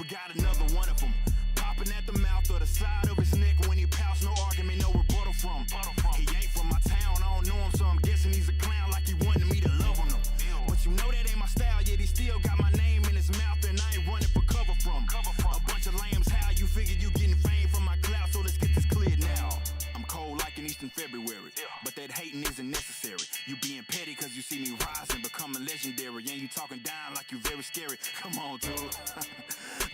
got another one of them. Popping at the mouth or the side of his neck when he pouts, no argument, no rebuttal from. He ain't from my town, I don't know him, so I'm guessing he's a clown like he wanted me to love on him. But you know that ain't my style, yet he still got my name in his mouth and I ain't running for cover from. A bunch of lambs, how you figure you getting fame from my clout, so let's get this cleared now. I'm cold like an Eastern February, but that hating isn't necessary. You being petty cause you see me rising, becoming legendary, and you talking down like you very scary. Come on, dude.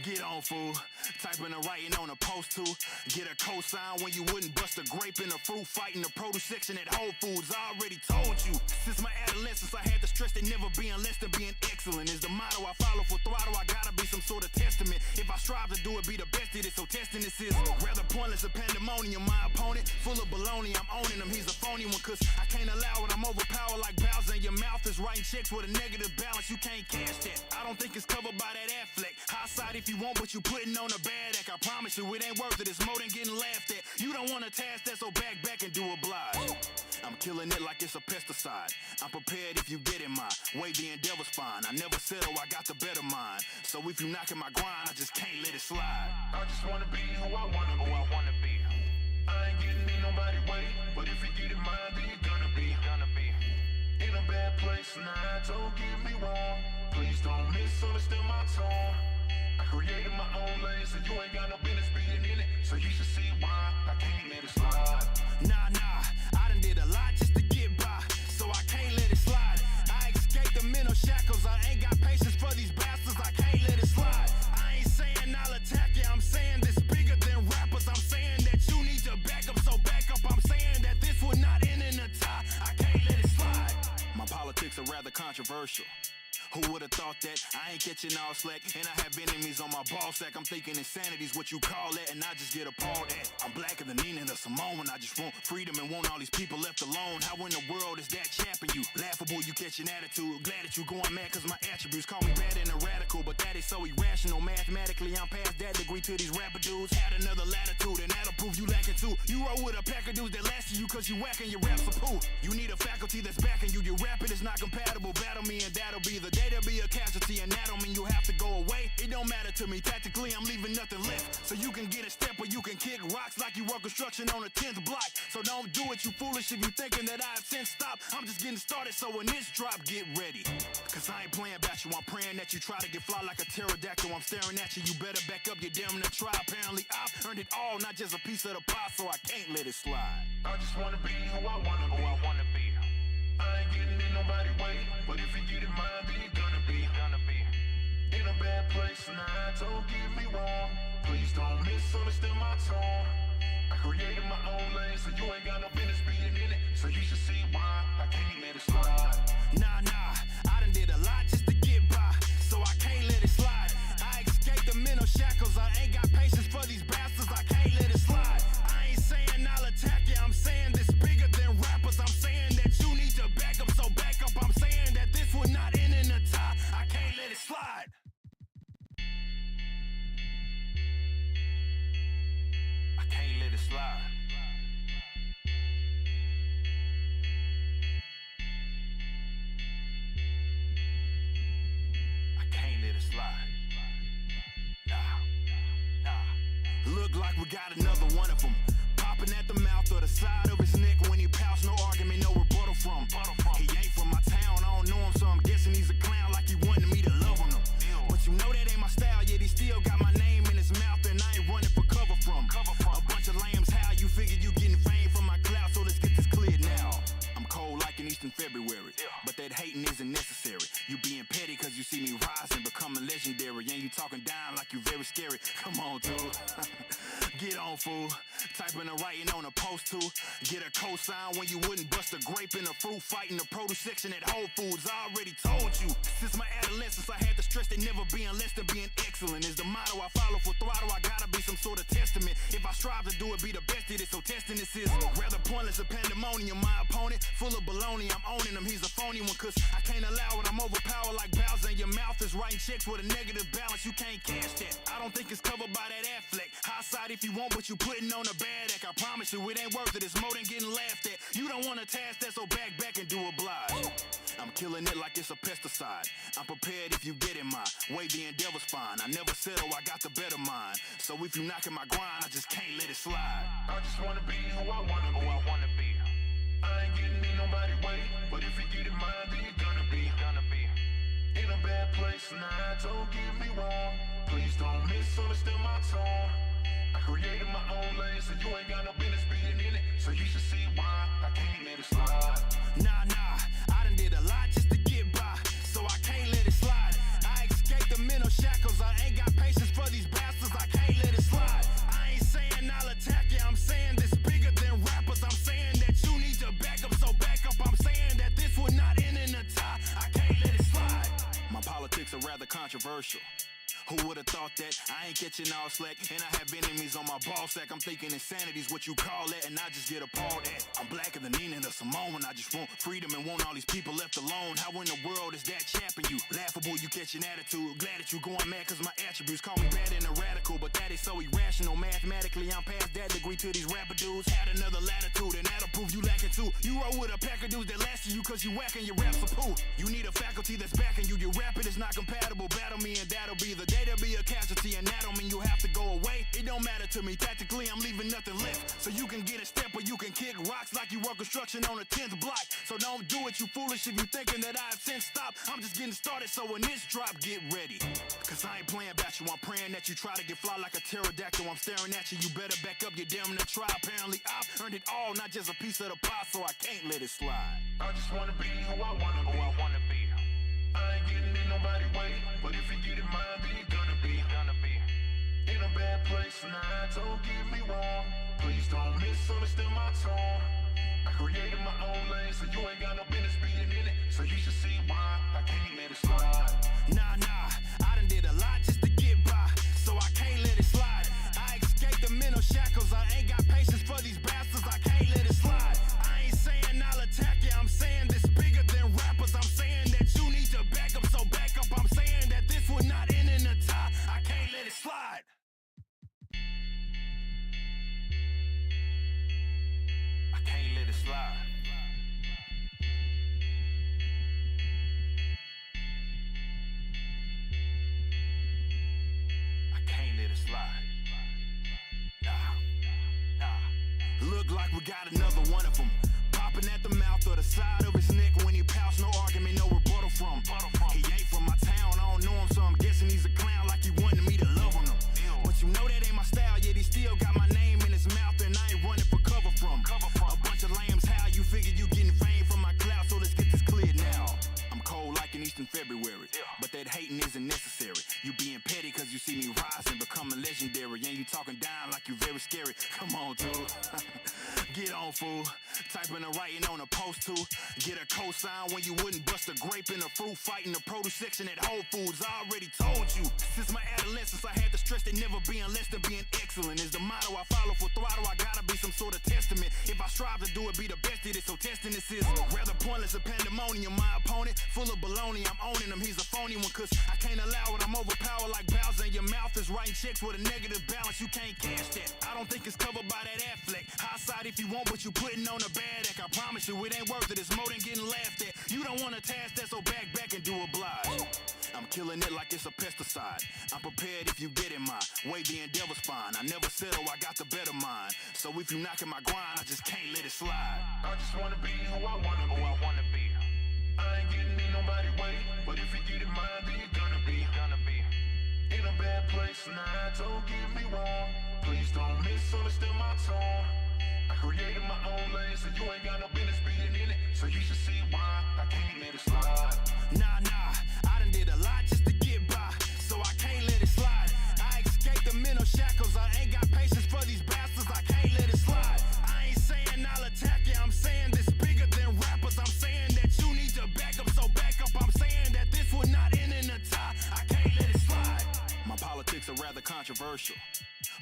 Get on, fool. Typing and writing on a post too. Get a cosign when you wouldn't bust a grape in a fruit fight in the produce section at Whole Foods. I already told you. Since my adolescence, I had to stress that never being less than being excellent is the motto I follow. For throttle, I gotta be some sort of testament. If I strive to do it, be the best at it. So testing this is rather pointless, a pandemonium. My opponent, full of baloney, I'm owning him. He's a phony one, cause I can't allow it. I'm overpowered like Bowser, and your mouth is writing checks with a negative balance. You can't cash that. I don't think it's covered by that Affleck. High side if you want, but you putting on a bad act. I promise you, it ain't worth it. It's more than getting laughed at. You don't want a task that, so back and do oblige. I'm killing it like it's a pesticide. I'm prepared if you get in my way, the endeavor's fine. I never settle, I got the better mind. So if you knocking my grind, I just can't let it slide. I just wanna be who I wanna be. I ain't getting in nobody's way, but if you get in mine, then you're gonna be in a bad place. Nah, don't get me wrong. Please don't misunderstand my tone. I created my own lane, so you ain't got no business being in it. So you should see why I can't let it slide. Nah, I done did a lot just to get by, so I can't let it slide. I escaped the mental shackles, I ain't got patience for these bastards, I can't let it slide. I ain't saying I'll attack you, I'm saying this bigger than rappers. I'm saying that you need to back up, so back up. I'm saying that this would not end in a tie, I can't let it slide. My politics are rather controversial. Who would've thought that? I ain't catching all slack, and I have enemies on my ball sack. I'm thinking insanity's what you call that, and I just get appalled at. I'm blacker than Nina the Samoan. I just want freedom and want all these people left alone. How in the world is that chapping you? Laughable, you catch an attitude. Glad that you going mad cause my attributes call me bad and a radical, but that is so irrational. Mathematically, I'm past that degree to these rapper dudes. Had another latitude, and that'll prove you lacking too. You roll with a pack of dudes that last you cause you whacking your raps a poo. You need a faculty that's backing you. Your rapping is not compatible. Battle me and that'll be the day. There'll be a casualty, and that don't mean you have to go away. It don't matter to me. Tactically, I'm leaving nothing left. So you can get a step or you can kick rocks like you work construction on a 10th block. So don't do it, you foolish, if you thinking that I have since stopped. I'm just getting started, so when this drop, get ready. Cause I ain't playing about you, I'm praying that you try to get fly like a pterodactyl. I'm staring at you, you better back up, you're damn to try. Apparently I've earned it all, not just a piece of the pie, so I can't let it slide. I just wanna be who I wanna be. I ain't getting in nobody's way, but if you get in mine, then you're gonna be in a bad place. Nah, don't get me wrong. Please don't misunderstand my tone. I created my own lane, so you ain't got no business being in it. So you should see why I can't let it slide. Nah, I done did a lot just to get by, so I can't let it slide. I escaped the mental shackles, I ain't got patience for these bastards, I can't let it slide. I ain't saying I'll attack you, I'm saying this bigger than rappers. I'm saying that you need to back up, so back up. I'm saying that this would not end in a tie, I can't let it slide. I can't let it slide. I can't let it slide. Nah. Look like we got another one of them. Popping at the mouth or the side of his neck when he pouts, no argument, no rebuttal from. He ain't from my town, I don't know him, so I'm guessing he's a clown like he wanted me to love on him. But you know that ain't my style, yet he still got my name in his mouth and I ain't running for cover from. A bunch of lambs, how you figure you getting fame from my clout, so let's get this cleared now. I'm cold like an Eastern February, but that hating isn't necessary. You being petty cause you see me rising, becoming legendary, and you talking down like you very scary. Come on, dude. Get on, fool. Typing and writing on a post too. Get a cosign when you wouldn't bust a grape in a fruit fight in the produce section at Whole Foods. I already told you. Since my adolescence, I had to stress that never being less than being excellent is the motto I follow. For throttle, I gotta be some sort of testament. If I strive to do it, be the best at it. So testing this is rather pointless, a pandemonium. My opponent, full of baloney, I'm owning him. He's a phony one, cause I can't allow it. I'm overpowered like Bowser, and your mouth is writing checks with a negative balance. You can't cash that. I don't think it's covered by that Affleck. High side if you want, but you putting on a bad act. I promise you, it ain't worth it. It's more than getting laughed at. You don't want a task that, so back and do oblige. I'm killing it like it's a pesticide. I'm prepared if you get in my way, the endeavor's fine. I never settle, I got the better mind. So if you knocking my grind, I just can't let it slide. I just wanna be who I wanna be. I ain't getting in nobody's way, but if you get in mine, then you're gonna be in a bad place. Nah, don't get me wrong. Please don't misunderstand my tone. I created my own lane, so you ain't got no business being in it. So you should see why I can't let it slide. Nah, I done did a lot just to get by, so I can't let it slide. I escaped the mental shackles, I ain't got patience for these bastards, I can't let it slide. I ain't saying I'll attack you, I'm saying this bigger than rappers. I'm saying that you need to back up, so back up. I'm saying that this will not end in a tie, I can't let it slide. My politics are rather controversial. Who would've thought that? I ain't catching all slack, and I have enemies on my ball sack. I'm thinking insanity's what you call that, and I just get appalled at. I'm blacker than Nina or Simone. I just want freedom and want all these people left alone. How in the world is that chapping you? Laughable, you catch an attitude. Glad that you going mad cause my attributes call me bad and a radical, but that is so irrational. Mathematically, I'm past that degree to these rapper dudes. Had another latitude, and that'll prove you lacking too. You roll with a pack of dudes that last you cause you whacking your raps a poo. You need a faculty that's backing you. Your rapping is not compatible. Battle me and that'll be the day. There'll be a casualty, and that don't mean you have to go away. It don't matter to me. Tactically, I'm leaving nothing left. So you can get a step or you can kick rocks like you work construction on a 10th block. So don't do it, you foolish, if you thinking that I've since stopped. I'm just getting started, so when this drop, get ready. Cause I ain't playing about you, I'm praying that you try to get fly like a pterodactyl. I'm staring at you, you better back up, you're damn near try. Apparently I've earned it all, not just a piece of the pie, so I can't let it slide. I just wanna be who I wanna be. I ain't getting in nobody's way, but if you get in mine, then you're gonna be in a bad place. Nah, don't get me wrong. Please don't misunderstand my tone. I created my own lane, so you ain't got no business being in it. So you should see why I can't let it slide. Nah, I done did a lot just to get by, so I can't let it slide. I escaped the mental shackles, I ain't got patience for these bastards, I can't let it slide. I ain't saying I'll attack you, I'm saying this bigger than rappers. I'm saying that you need to back up, so back up. I'm saying that this will not end in a tie, I can't let it slide. I can't let it slide. I can't let it slide. Nah. Look like we got another one of them. Popping at the mouth or the side of his neck when he pouts. No argument, no rebuttal from. He ain't from my town, I don't know him, so I'm guessing he's a clown like he wanted me to love on him. But you know that ain't my style, yet he still got my name in his mouth, and I ain't running for cover from. A bunch of lambs, how you figure you getting fame from my clout, so let's get this cleared now. I'm cold like an Eastern February, but that hating isn't necessary. You being petty cause you see me rising, becoming legendary, and you talking down like you very scary. Come on, dude. Get on, fool. Typing and writing on a post too. Get a cosign when you wouldn't bust a grape in a fruit fight in the produce section at Whole Foods. I already told you. Since my adolescence, I had to stress that never being less than being excellent is the motto I follow. For throttle, I gotta be some sort of testament. If I strive to do it, be the best at it. So testing this is rather pointless. A pandemonium. My opponent, full of baloney. I'm owning him. He's a phony one, cause I can't allow it. I'm overpowered like Bowser, and your mouth is writing checks with a negative balance. You can't cash that. I don't think it's covered by that Affleck. High side if you want, but you putting on a bad act. I promise you, it ain't worth it. It's more than getting laughed at. You don't want a task that, so back and do oblige. I'm killing it like it's a pesticide. I'm prepared if you get in my way, the endeavor's fine. I never settle, I got the better mind. So if you knocking my grind, I just can't let it slide. I just wanna be who I wanna be. I ain't getting in nobody's way, but if you get in mine, then you're gonna be in a bad place. Nah, don't get me wrong. Please don't misunderstand my tone. I created my own lane, so you ain't got no business being in it. So you should see why I can't let it slide. Nah, I done did a lot just to get by, so I can't let it slide. I escaped the mental shackles, I ain't got patience for these bastards, I can't let it slide. I ain't saying I'll attack you, I'm saying this bigger than rappers. I'm saying that you need to back up, so back up. I'm saying that this will not end in a tie, I can't let it slide. My politics are rather controversial.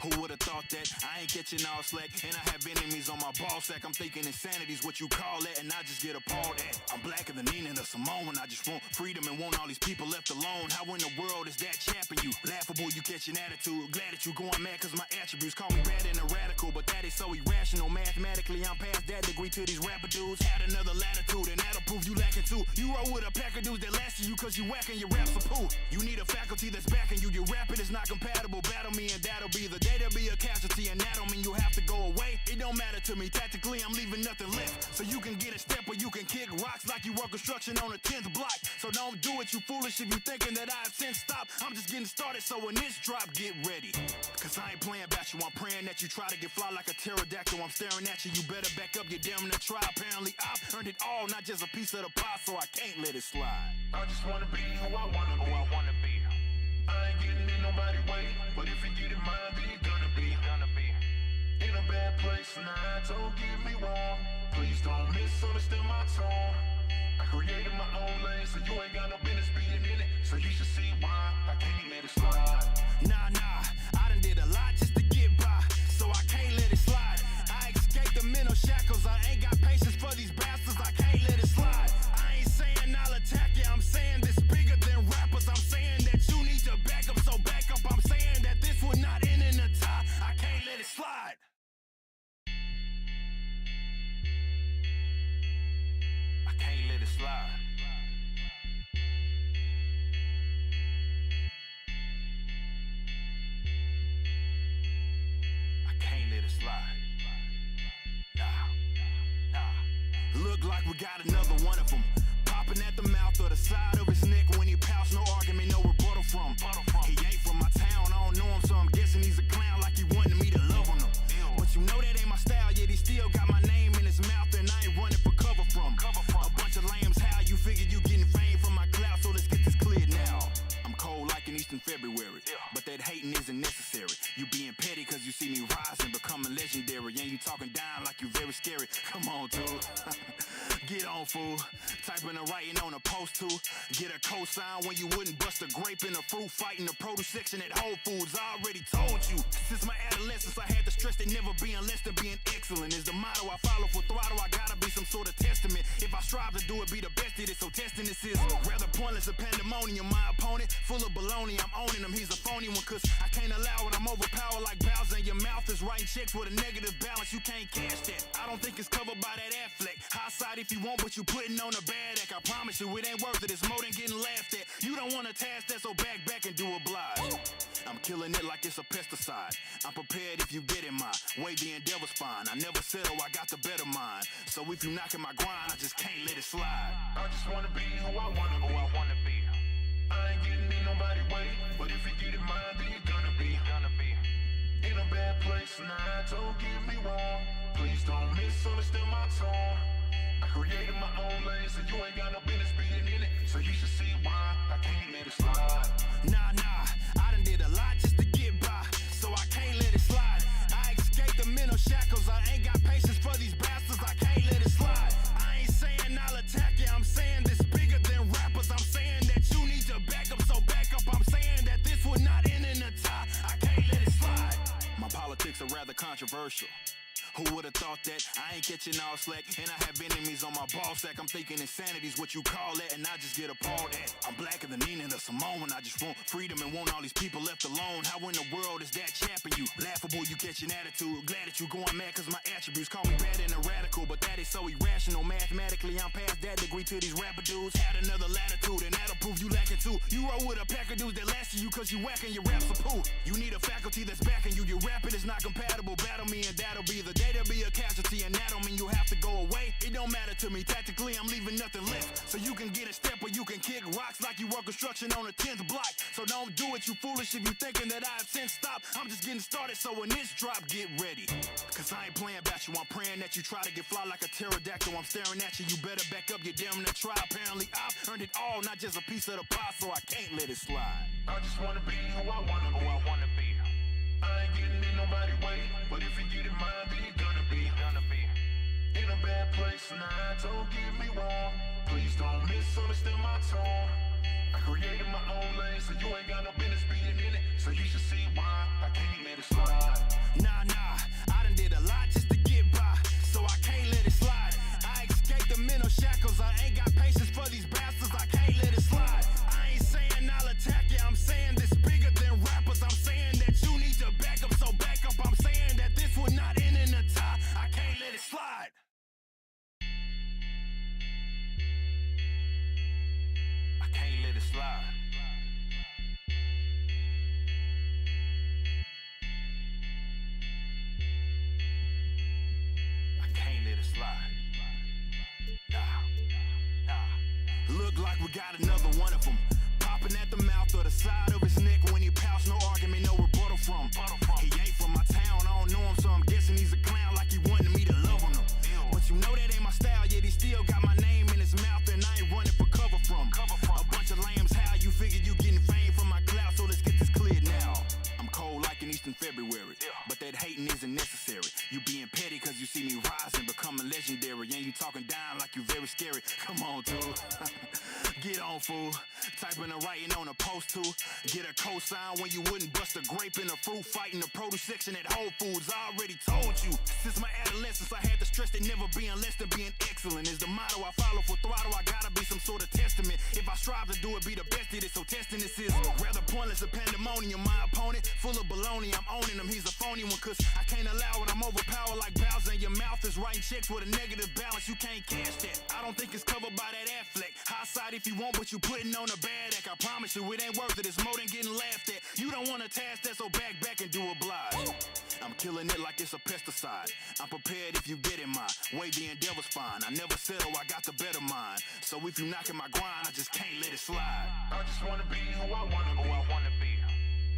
Who would've thought that? I ain't catching all slack, and I have enemies on my ball sack. I'm thinking insanity's what you call that, and I just get appalled at. I'm blacker than Nina or Simone. I just want freedom and want all these people left alone. How in the world is that chapping you? Laughable, you catch an attitude. Glad that you going mad cause my attributes call me bad and a radical, but that is so irrational. Mathematically, I'm past that degree to these rapper dudes. Had another latitude, and that'll prove you lacking too. You roll with a pack of dudes that last you cause you whacking your raps a poo. You need a faculty that's backing you. Your rapping is not compatible. Battle me and that'll be the day to be a casualty. And that don't mean you have to go away. It don't matter to me. Tactically, I'm leaving nothing left. So you can get a step or you can kick rocks like you work construction on a 10th block. So don't do it, you foolish, if you thinking that I've since stopped. I'm just getting started, so when this drop, get ready. Cause I ain't playing about you, I'm praying that you try to get fly like a pterodactyl. I'm staring at you, you better back up, you're damn near try. Apparently I've earned it all, not just a piece of the pie, so I can't let it slide. I just wanna be who I wanna be. I ain't getting in nobody's way, but if you get in mine, then you're gonna be. In a bad place, nah, don't get me wrong. Please don't misunderstand my tone. I created my own lane, so you ain't got no business being in it. So you should see why I can't let it slide. Nah, I done did a lot just to get by, so I can't let it slide. I escaped the mental shackles, I ain't got patience for these bastards, I can't let it slide. I ain't saying I'll attack you, I'm saying this bigger than rappers. I'm saying that you need to back up, so back up. I'm saying that this will not end in a tie, I can't let it slide. I can't let it slide. I can't let it slide. Nah. Look like we got another one of them. Popping at the mouth or the side of his neck when he pouts. No argument, no rebuttal from. He ain't from my town, I don't know him, so I'm guessing he's a clown like he wanted me to love on him. But you know that ain't my style, yet he still got my name in his mouth, and I ain't running for cover from. A bunch of lambs, how you figure you getting fame from my cloud, so let's get this cleared now. I'm cold like in Eastern February, but that hating isn't necessary. You being petty cause you see me rising, becoming legendary, and you talking down like you very scary. Come on, dude. Get on, fool. Typing and writing on a post too. Get a cosign when you wouldn't bust a grape in a fruit fight in the produce section at Whole Foods. I already told you. Since my adolescence, I had to stress that never being less than being excellent is the motto I follow. For throttle, I gotta be some sort of testament. If I strive to do it, be the best at it. So testing this is rather pointless a pandemonium. My opponent, full of baloney, I'm owning him. He's a phony one, cause I can't allow it. I'm overpowered like Bowser, and your mouth is writing checks with a negative balance. You can't cash that. I don't think it's covered by that Affleck. High side if you want, but you putting on a bad act. I promise you, it ain't worth it. It's more than getting laughed at. You don't want to task that, so back and do oblige. I'm killing it like it's a pesticide. I'm prepared if you get in my way, the endeavor's fine. I never settle, I got the better mind. So if you knocking my grind, I just can't let it slide. I just wanna be who I wanna be. I ain't getting in nobody's way, but if you get in mine, then you're gonna be. In a bad place, nah, don't get me wrong. Please don't misunderstand my tone. I created my own lane, so you ain't got no business being in it. So you should see why I can't let it slide. Nah, I done did a lot just to get by, so I can't let it slide. I escaped the mental shackles, I ain't got patience for these bastards, I can't let it slide. I ain't saying I'll attack you, I'm saying this bigger than rappers. I'm saying that you need to back up, so back up. I'm saying that this will not end in a tie, I can't let it slide. My politics are rather controversial. Who would've thought that? I ain't catching all slack, and I have enemies on my ball stack. I'm thinking insanity's what you call that, and I just get appalled at. I'm blacker than Nina the Samoan. I just want freedom and want all these people left alone. How in the world is that chapping you? Laughable, you catch an attitude. Glad that you going mad cause my attributes call me bad and a radical, but that is so irrational. Mathematically, I'm past that degree to these rapper dudes. Had another latitude, and that'll prove you lacking too. You roll with a pack of dudes that last you cause you whacking your raps a poo. You need a faculty that's backing you. Your rapping is not compatible. Battle me and that'll be the day to be a casualty, and that don't mean you have to go away. It don't matter to me. Tactically, I'm leaving nothing left. So you can get a step or you can kick rocks like you work construction on a 10th block. So don't do it, you foolish, if you thinking that I've since stopped. I'm just getting started, so when this drop, get ready. Cause I ain't playing about you, I'm praying that you try to get fly like a pterodactyl. I'm staring at you, you better back up, you're damn near try. Apparently I've earned it all, not just a piece of the pie, so I can't let it slide. I just wanna be who I wanna be. I ain't getting in nobody's way, but if you get in mine, then you're gonna be. In a bad place, nah, don't get me wrong. Please don't misunderstand my tone. I created my own lane, so you ain't got no business being in it. So you should see why I can't let it slide. Nah, I done did a lot just to get by, so I can't let it slide. I escaped the mental shackles, I ain't got patience for these bastards, I can't let it slide. I ain't saying I'll attack you, I'm saying this bigger than rappers. I'm saying that you need to back up, so back up. I'm saying that this will not end in a tie, I can't let it slide. Look like we got another one of them. Popping at the mouth or the side of his neck when he pouts. No argument, no rebuttal from. He ain't from my town, I don't know him, so I'm guessing he's a clown like he wanted me to love on him. But you know that ain't my style, yet he still got my name in his mouth, and I ain't running for cover from. A bunch of lambs, how you figure you getting fame from my clout, so let's get this cleared now. I'm cold like in Eastern February, but that hating isn't necessary. You being petty cause you see me rising, becoming legendary, and you talking down like you very scary. Come on, dude. Get on, fool. Typing and writing on a post too. Get a cosign when you wouldn't bust a grape in a fruit fight in the produce section at Whole Foods. I already told you. Since my adolescence, I had to stress that never being less than being excellent is the motto I follow. For throttle, I gotta be some sort of testament. If I strive to do it, be the best at it. So testing this is rather pointless, a pandemonium. My opponent, full of baloney, I'm owning him. He's a phony one, cause I can't allow it. I'm overpowered like Bowser, and your mouth is writing checks with a negative balance. You can't cash that. I don't think it's covered by that Affleck. High side if you want, but you putting on a bad act. I promise you, it ain't worth it. It's more than getting laughed at. You don't want to task that, so back and do oblige. I'm killing it like it's a pesticide. I'm prepared if you get in my way, the endeavor's fine. I never settle, I got the better mind. So if you knocking my grind, I just can't let it slide. I just wanna be who I wanna be.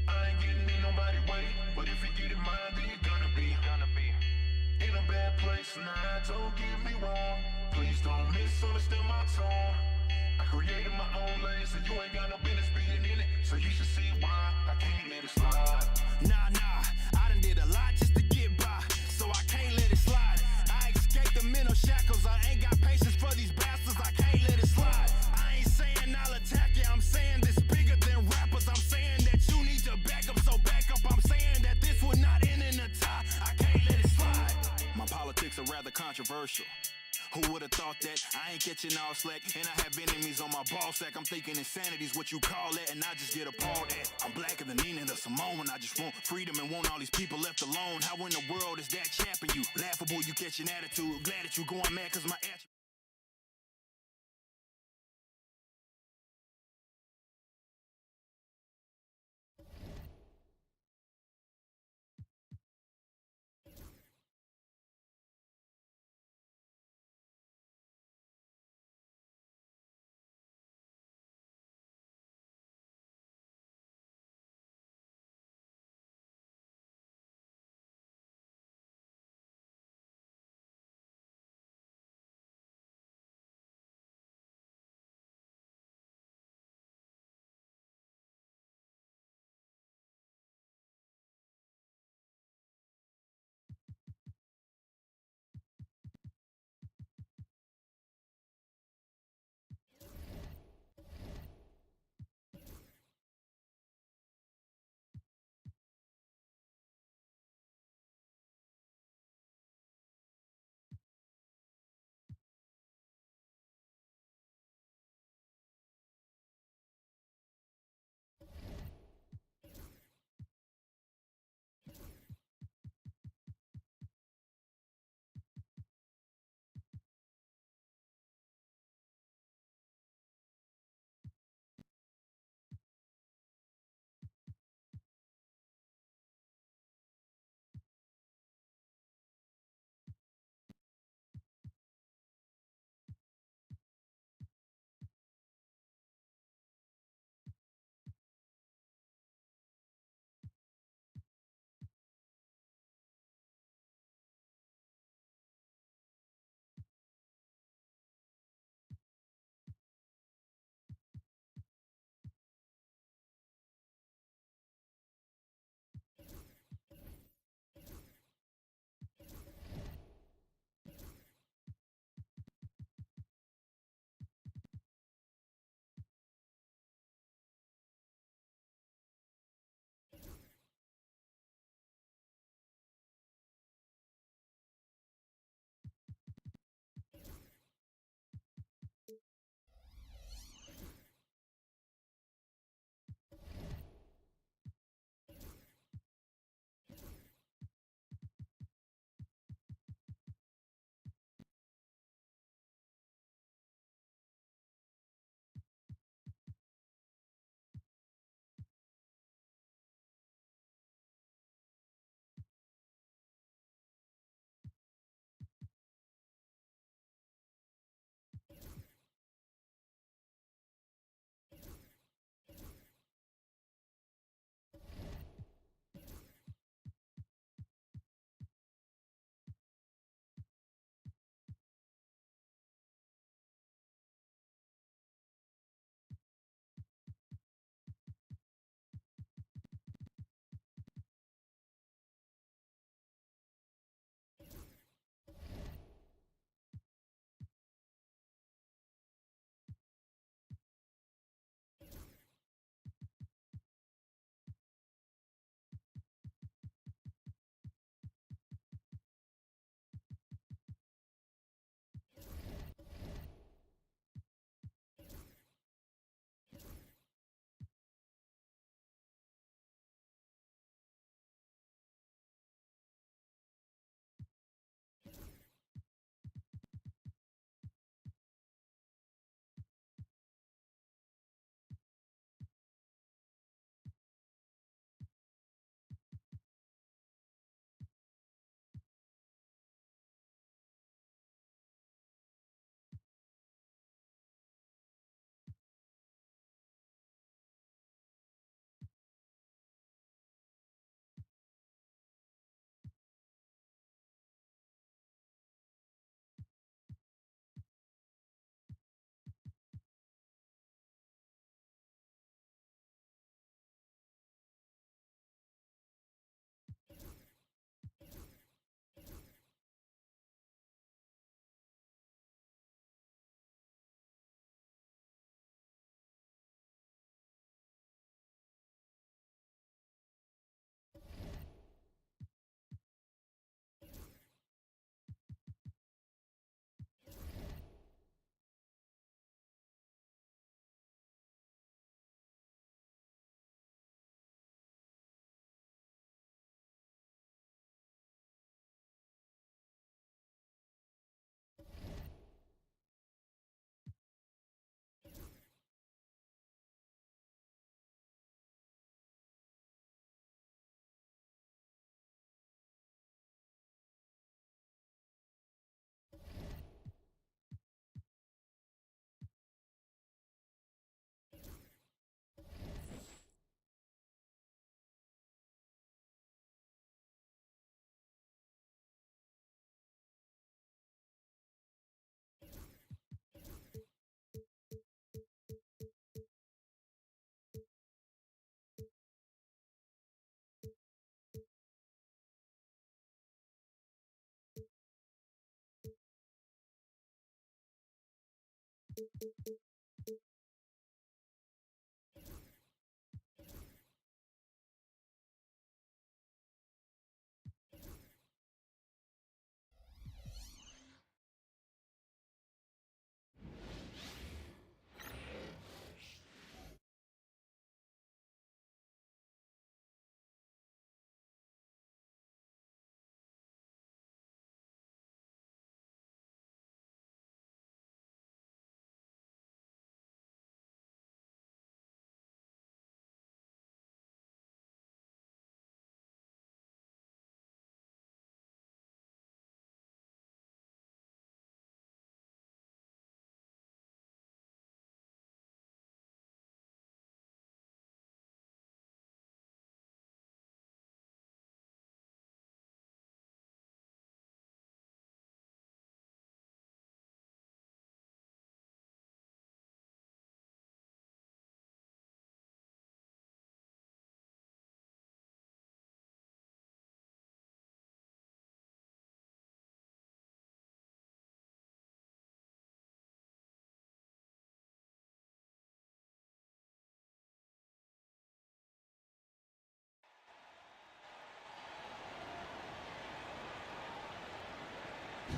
I ain't getting in nobody's way, but if you get in mine, then you're gonna be. In a bad place, nah, don't get me wrong. Please don't misunderstand my tone. I created my own lane, so you ain't got no business being in it. So you should see why I can't let it slide. Nah, I done did a lot just to get by, so I can't let it slide. I escaped the mental shackles, I ain't got patience for these bastards, I can't let it slide. I ain't saying I'll attack you, I'm saying this bigger than rappers. I'm saying that you need to back up, so back up. I'm saying that this would not end in a tie, I can't let it slide. My politics are rather controversial. Who would've thought that? I ain't catching all slack, and I have enemies on my ball sack. I'm thinking insanity's what you call that, and I just get appalled at. I'm blacker than Nina the Samoan. I just want freedom and want all these people left alone. How in the world is that chapping you? Laughable, you catching attitude. Glad that you going mad cause my attribute.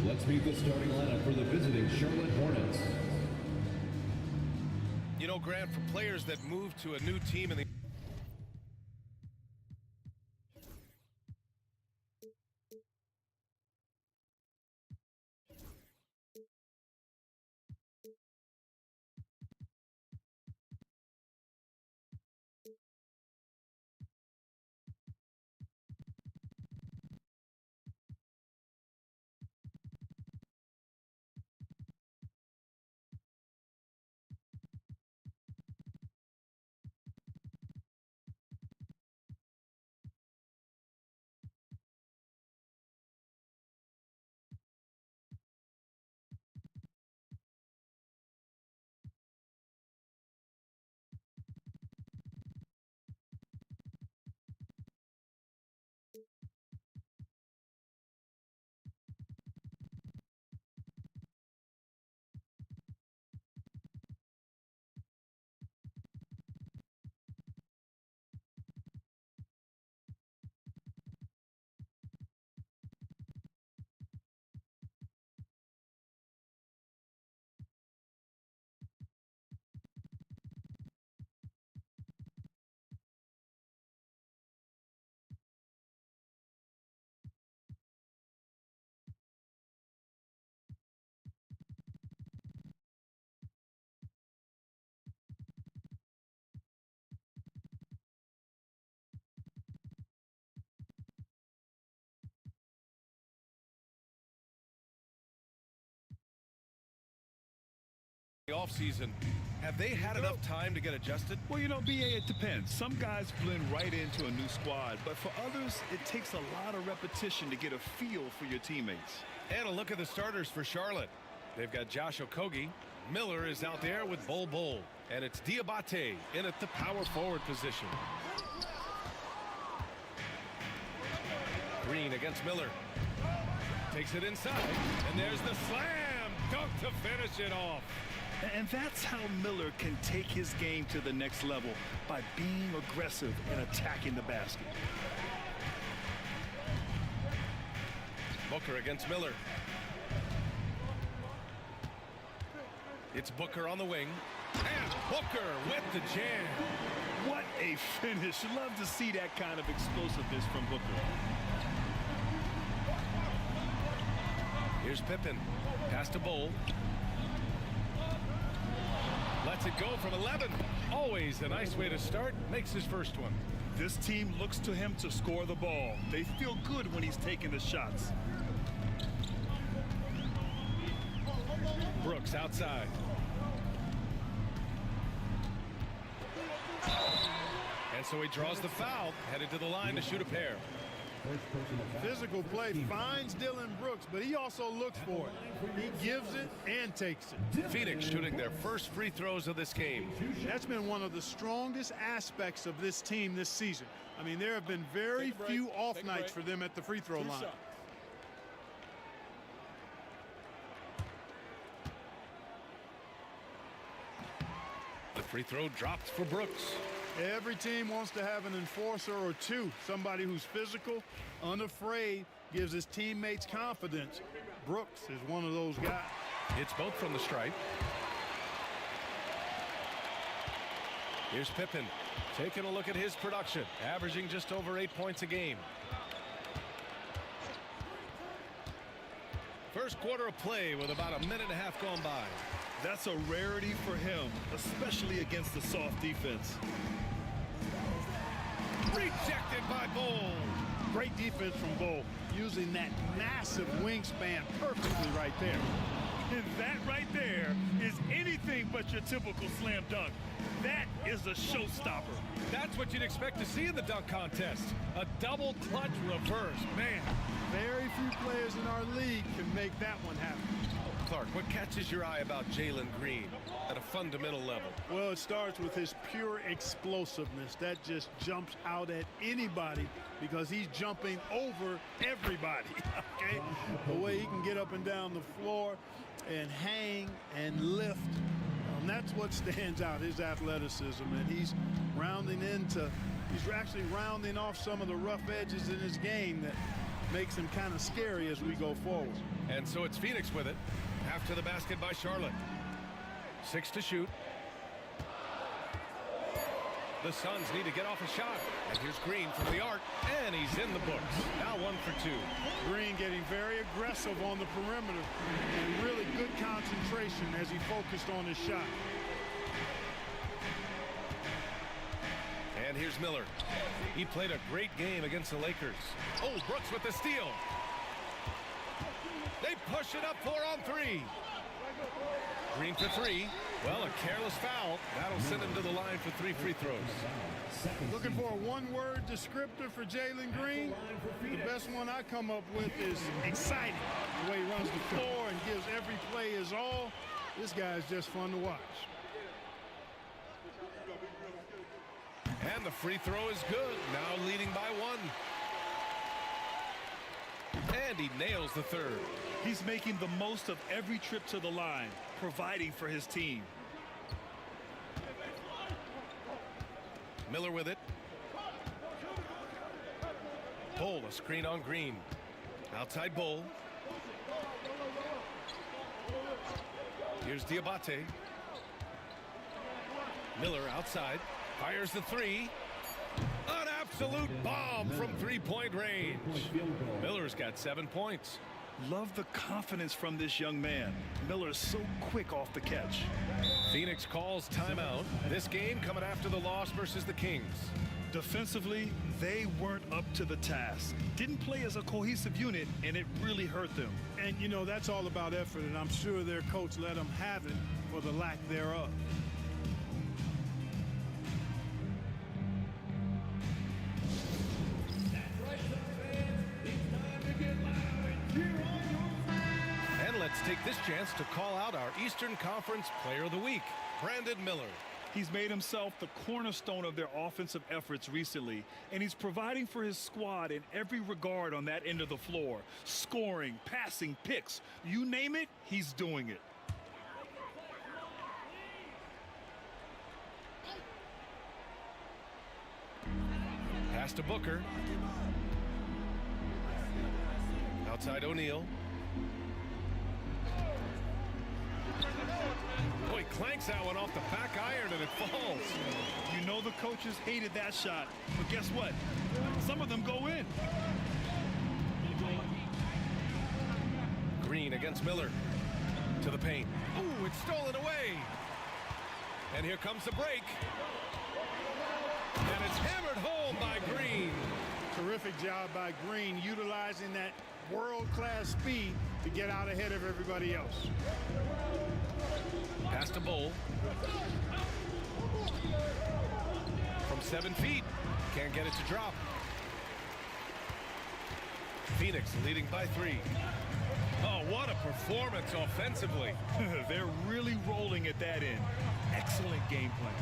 Let's meet the starting lineup for the visiting Charlotte Hornets. You know, Grant, for players that move to a new team in the offseason, have they had enough time to get adjusted? Well, you know, BA, it depends. Some guys blend right into a new squad, but for others, it takes a lot of repetition to get a feel for your teammates. And a look at the starters for Charlotte. They've got Josh Okogie. Miller is out there with Bol. And it's Diabate in at the power forward position. Green against Miller. Takes it inside. And there's the slam dunk to finish it off. And that's how Miller can take his game to the next level, by being aggressive and attacking the basket. Booker against Miller. It's Booker on the wing. And Booker with the jam. What a finish. Love to see that kind of explosiveness from Booker. Here's Pippen. Pass to Bol. Lets it go from 11. Always a nice way to start. Makes his first one. This team looks to him to score the ball. They feel good when he's taking the shots. Brooks outside. And so he draws the foul, headed to the line to shoot a pair. Physical play finds Dillon Brooks, but he also looks for it. He gives it and takes it. Phoenix shooting their first free throws of this game. That's been one of the strongest aspects of this team this season. I mean, there have been very few off nights for them at the free throw line. Free throw dropped for Brooks. Every team wants to have an enforcer or two, somebody who's physical, unafraid, gives his teammates confidence. Brooks is one of those guys. It's both from the stripe. Here's Pippen taking a look at his production, averaging just over 8 points a game. First quarter of play with about a minute and a half gone by. That's a rarity for him, especially against the soft defense. Rejected by Bull. Great defense from Bull, using that massive wingspan perfectly right there. And that right there is anything but your typical slam dunk. That is a showstopper. That's what you'd expect to see in the dunk contest. A double clutch reverse. Man. Very few players in our league can make that one happen. Clark, what catches your eye about Jalen Green at a fundamental level? Well, it starts with his pure explosiveness. That just jumps out at anybody because he's jumping over everybody, okay? The way he can get up and down the floor and hang and lift. That's what stands out, his athleticism, and he's actually rounding off some of the rough edges in his game that makes him kind of scary as we go forward. And so it's Phoenix with it after the basket by Charlotte. 6 to shoot. The Suns need to get off a shot. And here's Green from the arc, and he's in the books. Now 1 for 2. Green getting very aggressive on the perimeter and really good concentration as he focused on his shot. And here's Miller. He played a great game against the Lakers. Oh, Brooks with the steal. They push it up 4 on 3. Green for 3. Well, a careless foul. That'll send him to the line for 3 free throws. Looking for a one-word descriptor for Jalen Green. The best one I come up with is exciting. The way he runs the floor and gives every play his all. This guy is just fun to watch. And the free throw is good. Now leading by 1. And he nails the third. He's making the most of every trip to the line, providing for his team. Miller with it. Bull, a screen on Green. Outside Bull. Here's Diabate. Miller outside. Fires the 3. An absolute bomb from 3-point range. Miller's got 7 points. Love the confidence from this young man. Miller's so quick off the catch. Phoenix calls timeout. This game coming after the loss versus the Kings. Defensively, they weren't up to the task. Didn't play as a cohesive unit, and it really hurt them. And, you know, that's all about effort, and I'm sure their coach let them have it for the lack thereof. Let's take this chance to call out our Eastern Conference Player of the Week, Brandon Miller. He's made himself the cornerstone of their offensive efforts recently, and he's providing for his squad in every regard on that end of the floor. Scoring, passing, picks, you name it, he's doing it. Pass to Booker. Outside O'Neal. Boy, clanks that one off the back iron and it falls. You know the coaches hated that shot, but guess what? Some of them go in. Green against Miller. To the paint. Ooh, it's stolen away. And here comes the break. And it's hammered home by Green. Terrific job by Green, utilizing that world-class speed to get out ahead of everybody else. Pass to Bull. From 7 feet. Can't get it to drop. Phoenix leading by 3. Oh, what a performance offensively. They're really rolling at that end. Excellent game plan.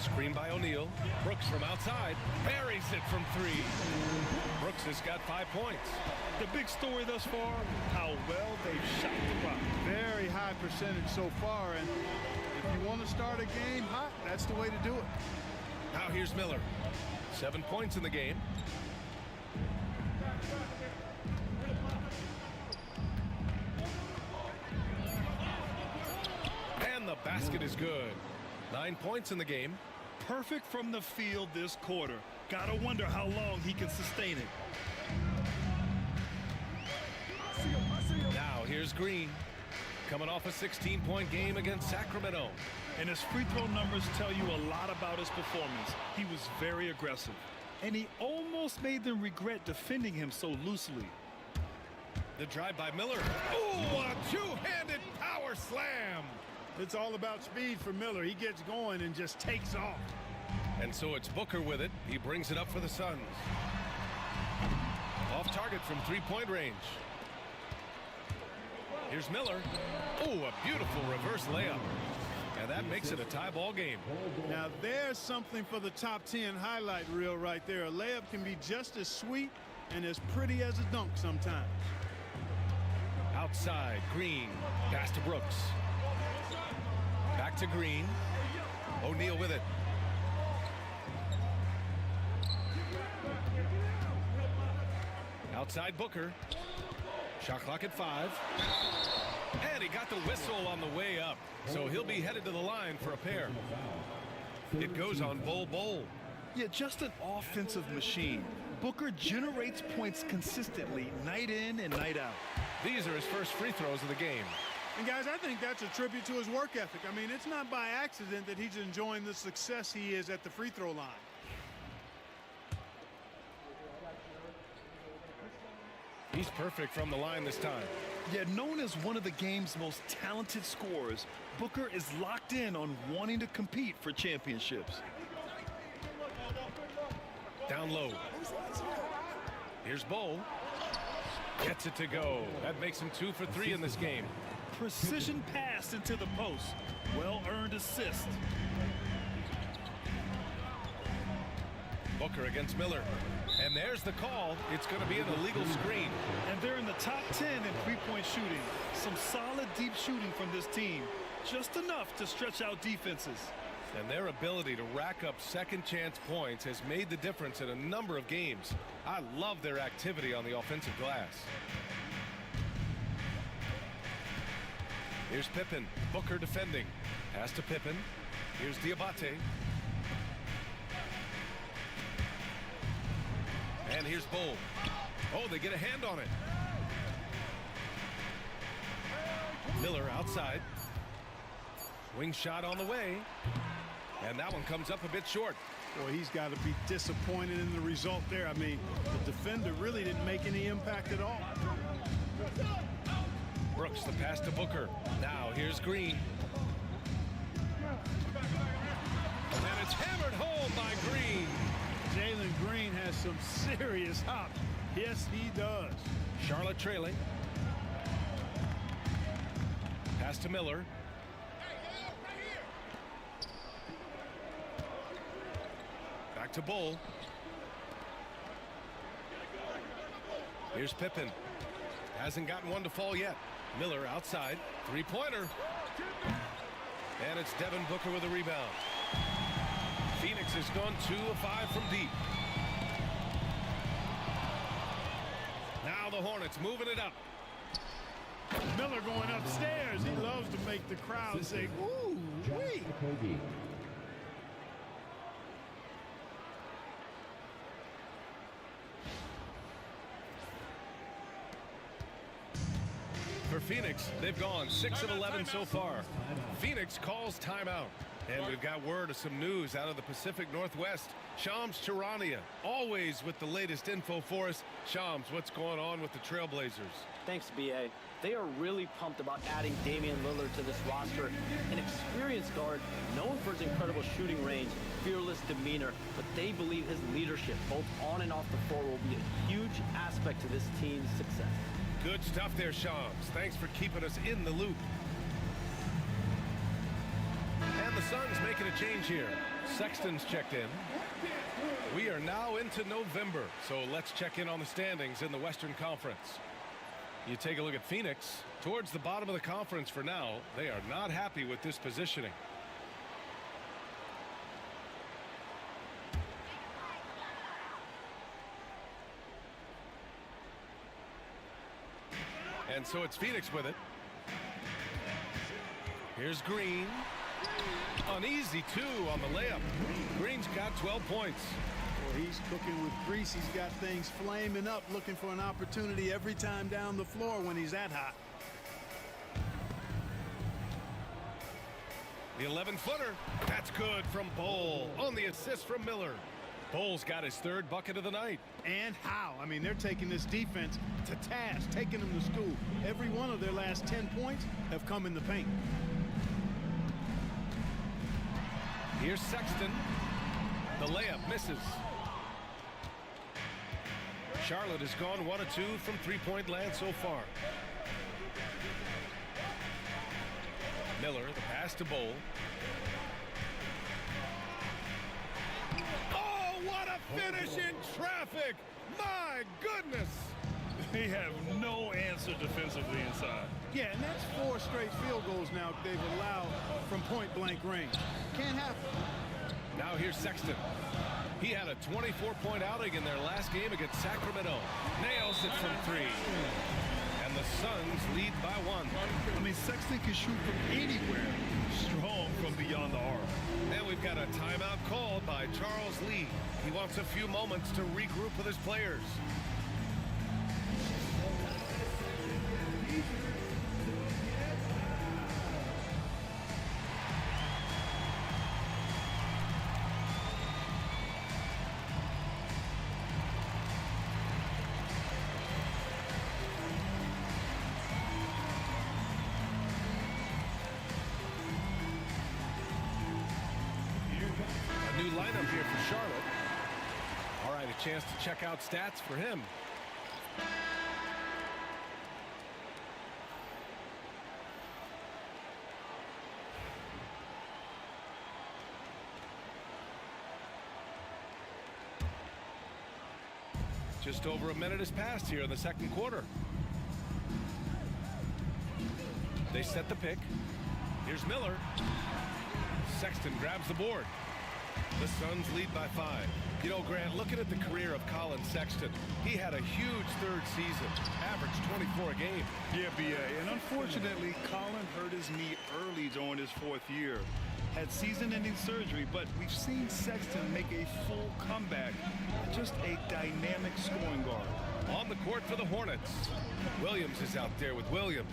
Screen by O'Neal. Brooks from outside. Buries it from 3. Brooks has got 5 points. The big story thus far, how well they've shot the rock. Very high percentage so far, and you want to start a game hot, that's the way to do it. Now here's Miller. 7 points in the game. And the basket is good. 9 points in the game. Perfect from the field this quarter. Gotta wonder how long he can sustain it. Now here's Green. Coming off a 16-point game against Sacramento. And his free throw numbers tell you a lot about his performance. He was very aggressive. And he almost made them regret defending him so loosely. The drive by Miller. Ooh, a two-handed power slam. It's all about speed for Miller. He gets going and just takes off. And so it's Booker with it. He brings it up for the Suns. Off target from three-point range. Here's Miller. Oh, a beautiful reverse layup. And that makes it a tie ball game. Now there's something for the top 10 highlight reel right there. A layup can be just as sweet and as pretty as a dunk sometimes. Outside, Green. Pass to Brooks. Back to Green. O'Neal with it. Outside Booker. Shot clock at 5. And he got the whistle on the way up. So he'll be headed to the line for a pair. It goes on Bol. Yeah, just an offensive machine. Booker generates points consistently, night in and night out. These are his first free throws of the game. And guys, I think that's a tribute to his work ethic. I mean, it's not by accident that he's enjoying the success he is at the free throw line. He's perfect from the line this time. Yet known as one of the game's most talented scorers, Booker is locked in on wanting to compete for championships. Down low. Here's Bol. Gets it to go. That makes him 2 for 3 in this game. Precision pass into the post. Well-earned assist. Booker against Miller. And there's the call. It's going to be an illegal screen. And they're in the top 10 in three-point shooting. Some solid deep shooting from this team. Just enough to stretch out defenses. And their ability to rack up second chance points has made the difference in a number of games. I love their activity on the offensive glass. Here's Pippen. Booker defending. Pass to Pippen. Here's Diabate. And here's Bol. Oh, they get a hand on it. Miller outside. Wing shot on the way. And that one comes up a bit short. Boy, he's got to be disappointed in the result there. I mean, the defender really didn't make any impact at all. Brooks, the pass to Booker. Now here's Green. And it's hammered home by Green. Jalen Green has some serious hop. Yes, he does. Charlotte trailing. Pass to Miller. Back to Bol. Here's Pippen. Hasn't gotten one to fall yet. Miller outside. Three-pointer. And it's Devin Booker with a rebound. Phoenix has gone 2 of 5 from deep. Now the Hornets moving it up. Miller going upstairs. He loves to make the crowd say, "Ooh, wait." For Phoenix, they've gone 6 of 11 so far. Phoenix calls timeout. And we've got word of some news out of the Pacific Northwest. Shams Charania, always with the latest info for us. Shams, what's going on with the Trailblazers? Thanks, B.A. They are really pumped about adding Damian Lillard to this roster. An experienced guard, known for his incredible shooting range, fearless demeanor, but they believe his leadership, both on and off the floor, will be a huge aspect to this team's success. Good stuff there, Shams. Thanks for keeping us in the loop. And the Suns making a change here. Sexton's checked in. We are now into November, so let's check in on the standings in the Western Conference. You take a look at Phoenix towards the bottom of the conference for now. They are not happy with this positioning. And so it's Phoenix with it. Here's Green. An easy 2 on the layup. Green's got 12 points. Well, he's cooking with grease. He's got things flaming up, looking for an opportunity every time down the floor when he's that hot. The 11-footer. That's good from Bol on the assist from Miller. Bol's got his 3rd bucket of the night. And how? I mean, they're taking this defense to task, taking them to school. Every one of their last 10 points have come in the paint. Here's Sexton. The layup misses. Charlotte has gone 1 of 2 from 3-point land so far. Miller, the pass to Bol. Oh, what a finish in traffic! My goodness! They have no answer defensively inside. Yeah, and that's 4 straight field goals now they've allowed from point-blank range. Can't happen. Now here's Sexton. He had a 24-point outing in their last game against Sacramento. Nails it from 3. And the Suns lead by 1. I mean, Sexton can shoot from anywhere. Strong from beyond the arc. And we've got a timeout called by Charles Lee. He wants a few moments to regroup with his players. New lineup here for Charlotte. All right, a chance to check out stats for him. Just over a minute has passed here in the second quarter. They set the pick. Here's Miller. Sexton grabs the board. The Suns lead by 5. You know, Grant, looking at the career of Colin Sexton, he had a huge 3rd season, averaged 24 a game. Yeah, B.A. And unfortunately, Colin hurt his knee early during his 4th year. Had season-ending surgery, but we've seen Sexton make a full comeback. Just a dynamic scoring guard. On the court for the Hornets. Williams is out there with Williams.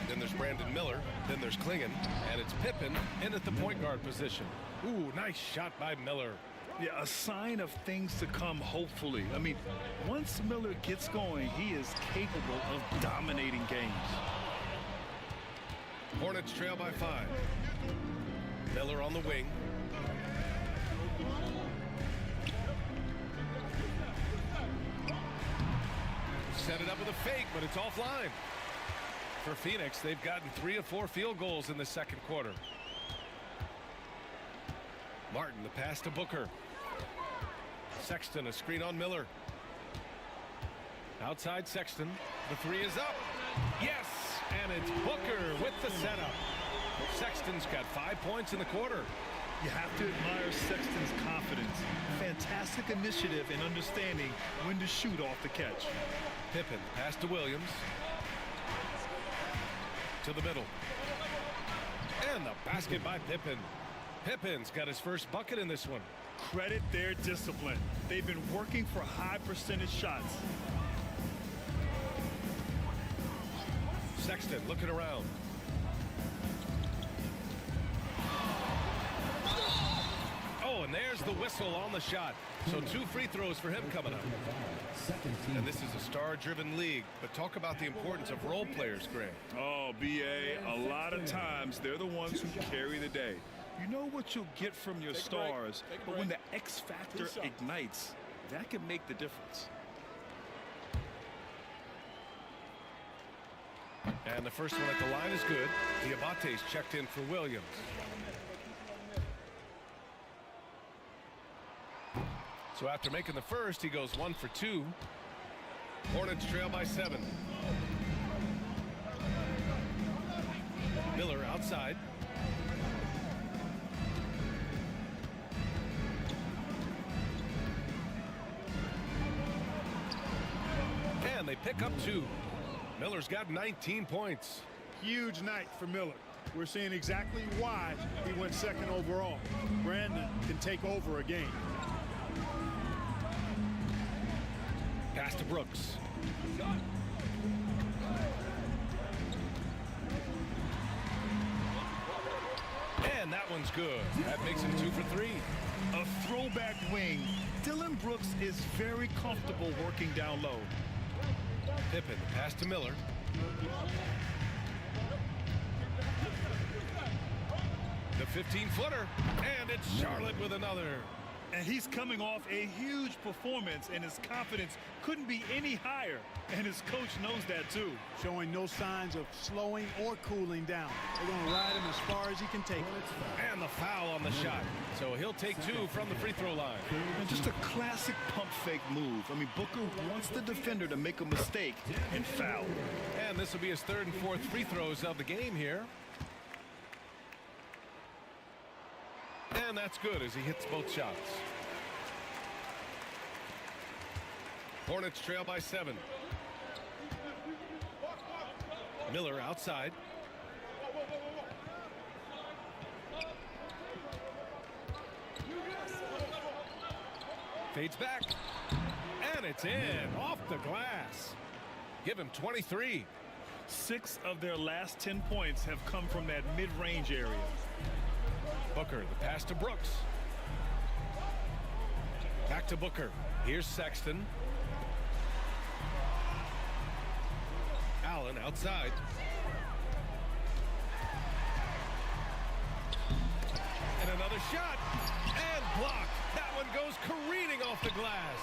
Then there's Brandon Miller. Then there's Klingon. And it's Pippen in at the point guard position. Ooh, nice shot by Miller. Yeah, a sign of things to come, hopefully. I mean, once Miller gets going, he is capable of dominating games. Hornets trail by 5. Miller on the wing. Set it up with a fake, but it's offline. For Phoenix, they've gotten 3 of 4 field goals in the second quarter. Martin, the pass to Booker. Sexton, a screen on Miller. Outside Sexton. The 3 is up. Yes! And it's Booker with the setup. Sexton's got 5 points in the quarter. You have to admire Sexton's confidence. Fantastic initiative and understanding when to shoot off the catch. Pippen, pass to Williams. To the middle. And the basket by Pippen. Pippen's got his first bucket in this one. Credit their discipline. They've been working for high percentage shots. Sexton looking around. Oh, and there's the whistle on the shot. So 2 free throws for him coming up. And this is a star-driven league, but talk about the importance of role players, Grant. Oh, B.A., a lot of times they're the ones who carry the day. You know what you'll get from your stars, but when the X factor ignites, that can make the difference. And the first one at the line is good. Diabate's checked in for Williams. So after making the first, he goes 1 for 2. Hornets trail by 7. outside. And they pick up 2. Miller's got 19 points. Huge night for Miller. We're seeing exactly why he went second overall. Brandon can take over a game. Pass to Brooks. And that one's good. That makes him 2 for 3. A throwback wing. Dylan Brooks is very comfortable working down low. Pippen, pass to Miller. The 15-footer, and it's Charlotte with another. And he's coming off a huge performance, and his confidence couldn't be any higher. And his coach knows that, too. Showing no signs of slowing or cooling down. They're going to ride him as far as he can take it. And the foul on the shot. So he'll take 2 from the free throw line. And just a classic pump fake move. I mean, Booker wants the defender to make a mistake and foul. And this will be his 3rd and 4th free throws of the game here. And that's good as he hits both shots. Hornets trail by 7. Miller outside. Fades back. And it's in. Off the glass. Give him 23. 6 of their last 10 points have come from that mid-range area. Booker, the pass to Brooks. Back to Booker. Here's Sexton. Allen outside. And another shot. And blocked. That one goes careening off the glass.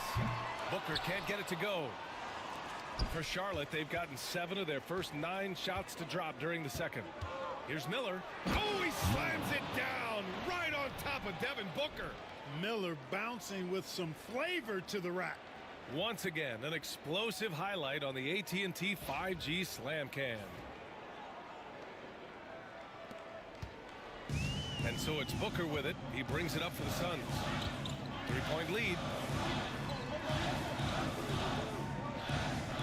Booker can't get it to go. For Charlotte, they've gotten 7 of their first 9 shots to drop during the second. Here's Miller. Oh, he slams it down right on top of Devin Booker. Miller bouncing with some flavor to the rack. Once again, an explosive highlight on the AT&T 5G Slam Cam. And so it's Booker with it. He brings it up for the Suns. 3-point lead.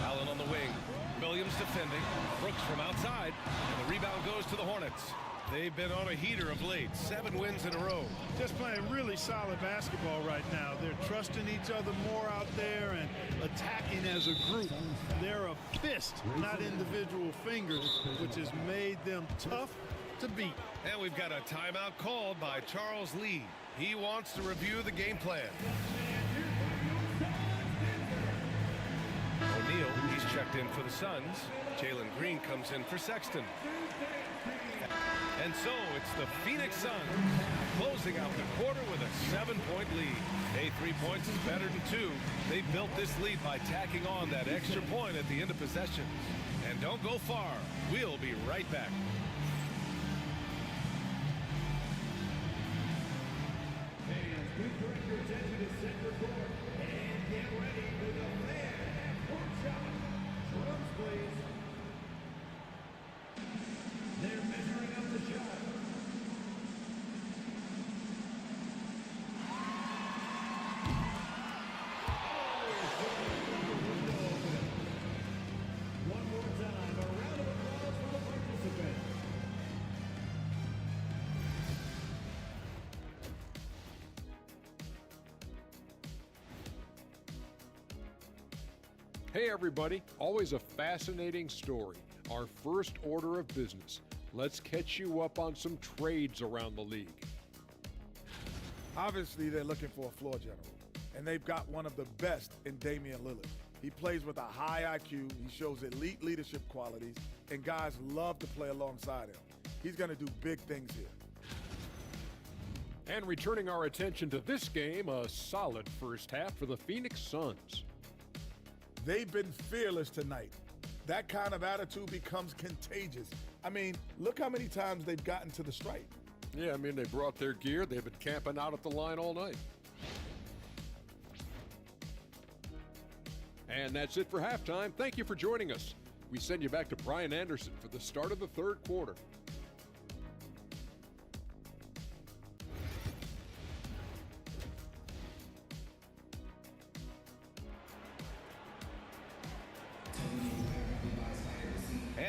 Allen on the wing. Williams defending. Brooks from outside. And the rebound goes to the Hornets. They've been on a heater of late. 7 wins in a row. Just playing really solid basketball right now. They're trusting each other more out there and attacking as a group. They're a fist, not individual fingers, which has made them tough to beat. And we've got a timeout called by Charles Lee. He wants to review the game plan. O'Neal, he's checked in for the Suns. Jalen Green comes in for Sexton. And so it's the Phoenix Suns closing out the quarter with a 7-point lead. Hey, 3 points is better than 2. They built this lead by tacking on that extra point at the end of possession. And don't go far. We'll be right back. Fans, please direct your attention to center court and get ready for the fan half-court shot. Drums, please. They're measuring up the shot. One more time, a round of applause for the participants. Hey everybody, always a fascinating story. Our first order of business. Let's catch you up on some trades around the league. Obviously, they're looking for a floor general, and they've got one of the best in Damian Lillard. He plays with a high IQ, he shows elite leadership qualities, and guys love to play alongside him. He's going to do big things here. And returning our attention to this game, a solid first half for the Phoenix Suns. They've been fearless tonight. That kind of attitude becomes contagious. I mean, look how many times they've gotten to the stripe. Yeah, I mean, they brought their gear. They've been camping out at the line all night. And that's it for halftime. Thank you for joining us. We send you back to Brian Anderson for the start of the third quarter.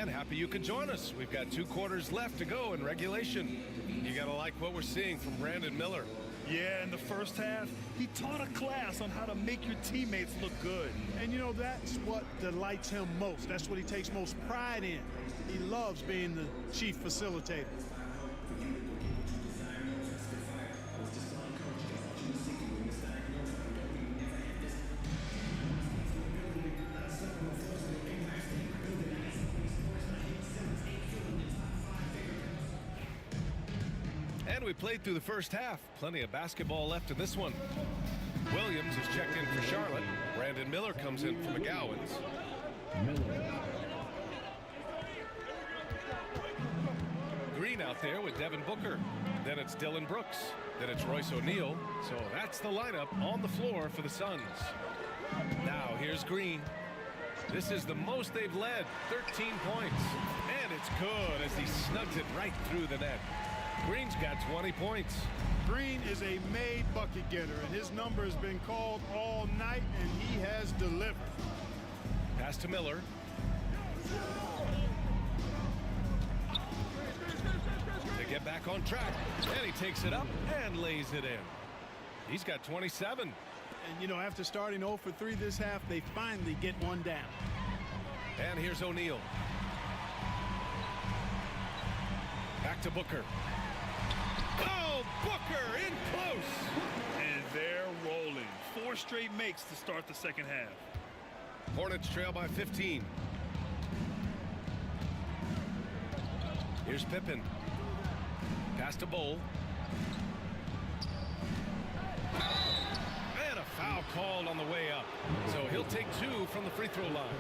And happy you could join us. We've got 2 quarters left to go in regulation. You got to like what we're seeing from Brandon Miller. Yeah, in the first half, he taught a class on how to make your teammates look good. And you know, that's what delights him most. That's what he takes most pride in. He loves being the chief facilitator. And we played through the first half. Plenty of basketball left in this one. Williams is checked in for Charlotte. Brandon Miller comes in for McGowan's. Green out there with Devin Booker. Then it's Dylan Brooks. Then it's Royce O'Neal. So that's the lineup on the floor for the Suns. Now here's Green. This is the most they've led, 13 points. And it's good as he snugs it right through the net. Green's got 20 points. Green is a made bucket getter, and his number has been called all night, and he has delivered. Pass to Miller. To get back on track, and he takes it up and lays it in. He's got 27. And, you know, after starting 0 for 3 this half, they finally get one down. And here's O'Neal. Back to Booker. Oh, Booker in close. And they're rolling. 4 straight makes to start the second half. Hornets trail by 15. Here's Pippen. Pass to Bowl. And a foul called on the way up. So he'll take 2 from the free throw line.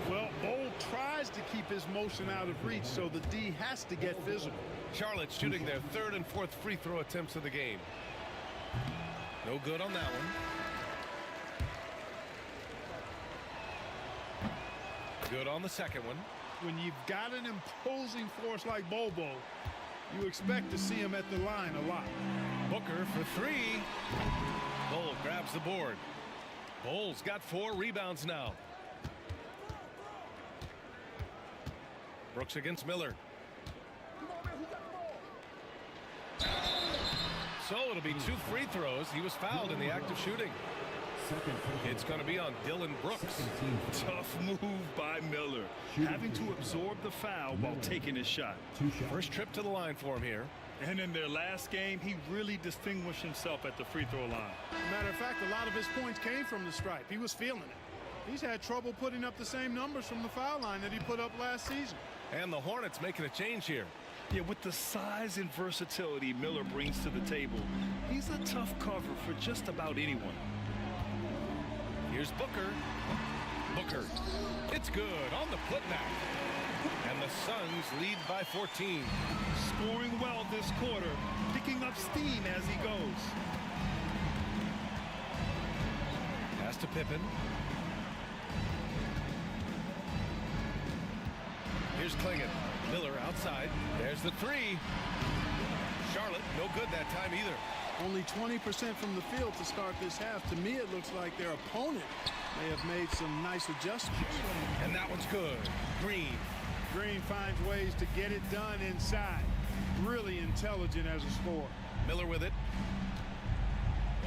Well, Bowl tries to keep his motion out of reach, so the D has to get physical. Charlotte shooting their 3rd and 4th free throw attempts of the game. No good on that one. Good on the second one. When you've got an imposing force like Bobo, you expect to see him at the line a lot. Booker for 3. Bowl grabs the board. Bowl's got 4 rebounds now. Brooks against Miller. So it'll be 2 free throws. He was fouled in the act of shooting. It's going to be on Dylan Brooks. Tough move by Miller, having to absorb the foul while taking his shot. First trip to the line for him here. And in their last game, he really distinguished himself at the free throw line. Matter of fact, a lot of his points came from the stripe. He was feeling it. He's had trouble putting up the same numbers from the foul line that he put up last season. And the Hornets making a change here. Yeah, with the size and versatility Miller brings to the table, he's a tough cover for just about anyone. Here's Booker. Booker. It's good on the putback. And the Suns lead by 14. Scoring well this quarter, picking up steam as he goes. Pass to Pippen. Here's Klingon. Miller outside. There's the 3. Charlotte, no good that time either. Only 20% from the field to start this half. To me, it looks like their opponent may have made some nice adjustments. And that one's good. Green. Green finds ways to get it done inside. Really intelligent as a scorer. Miller with it.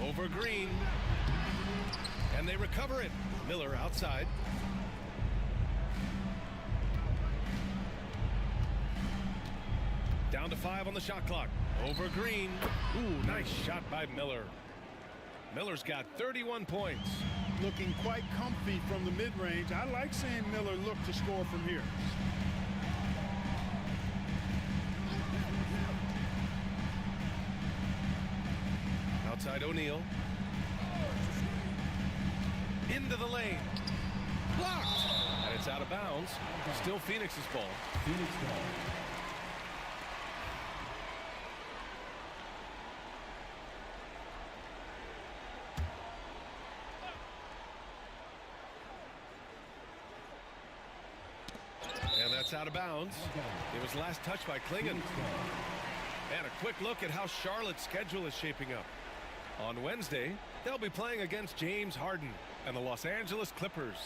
Over Green. And they recover it. Miller outside. Down to 5 on the shot clock. Over Green. Ooh, nice shot by Miller. Miller's got 31 points. Looking quite comfy from the mid-range. I like seeing Miller look to score from here. Outside O'Neal. Into the lane. Blocked. And it's out of bounds. Still Phoenix's ball. Phoenix ball. And that's out of bounds. It was last touched by Klingon. And a quick look at how Charlotte's schedule is shaping up. On Wednesday, they'll be playing against James Harden and the Los Angeles Clippers.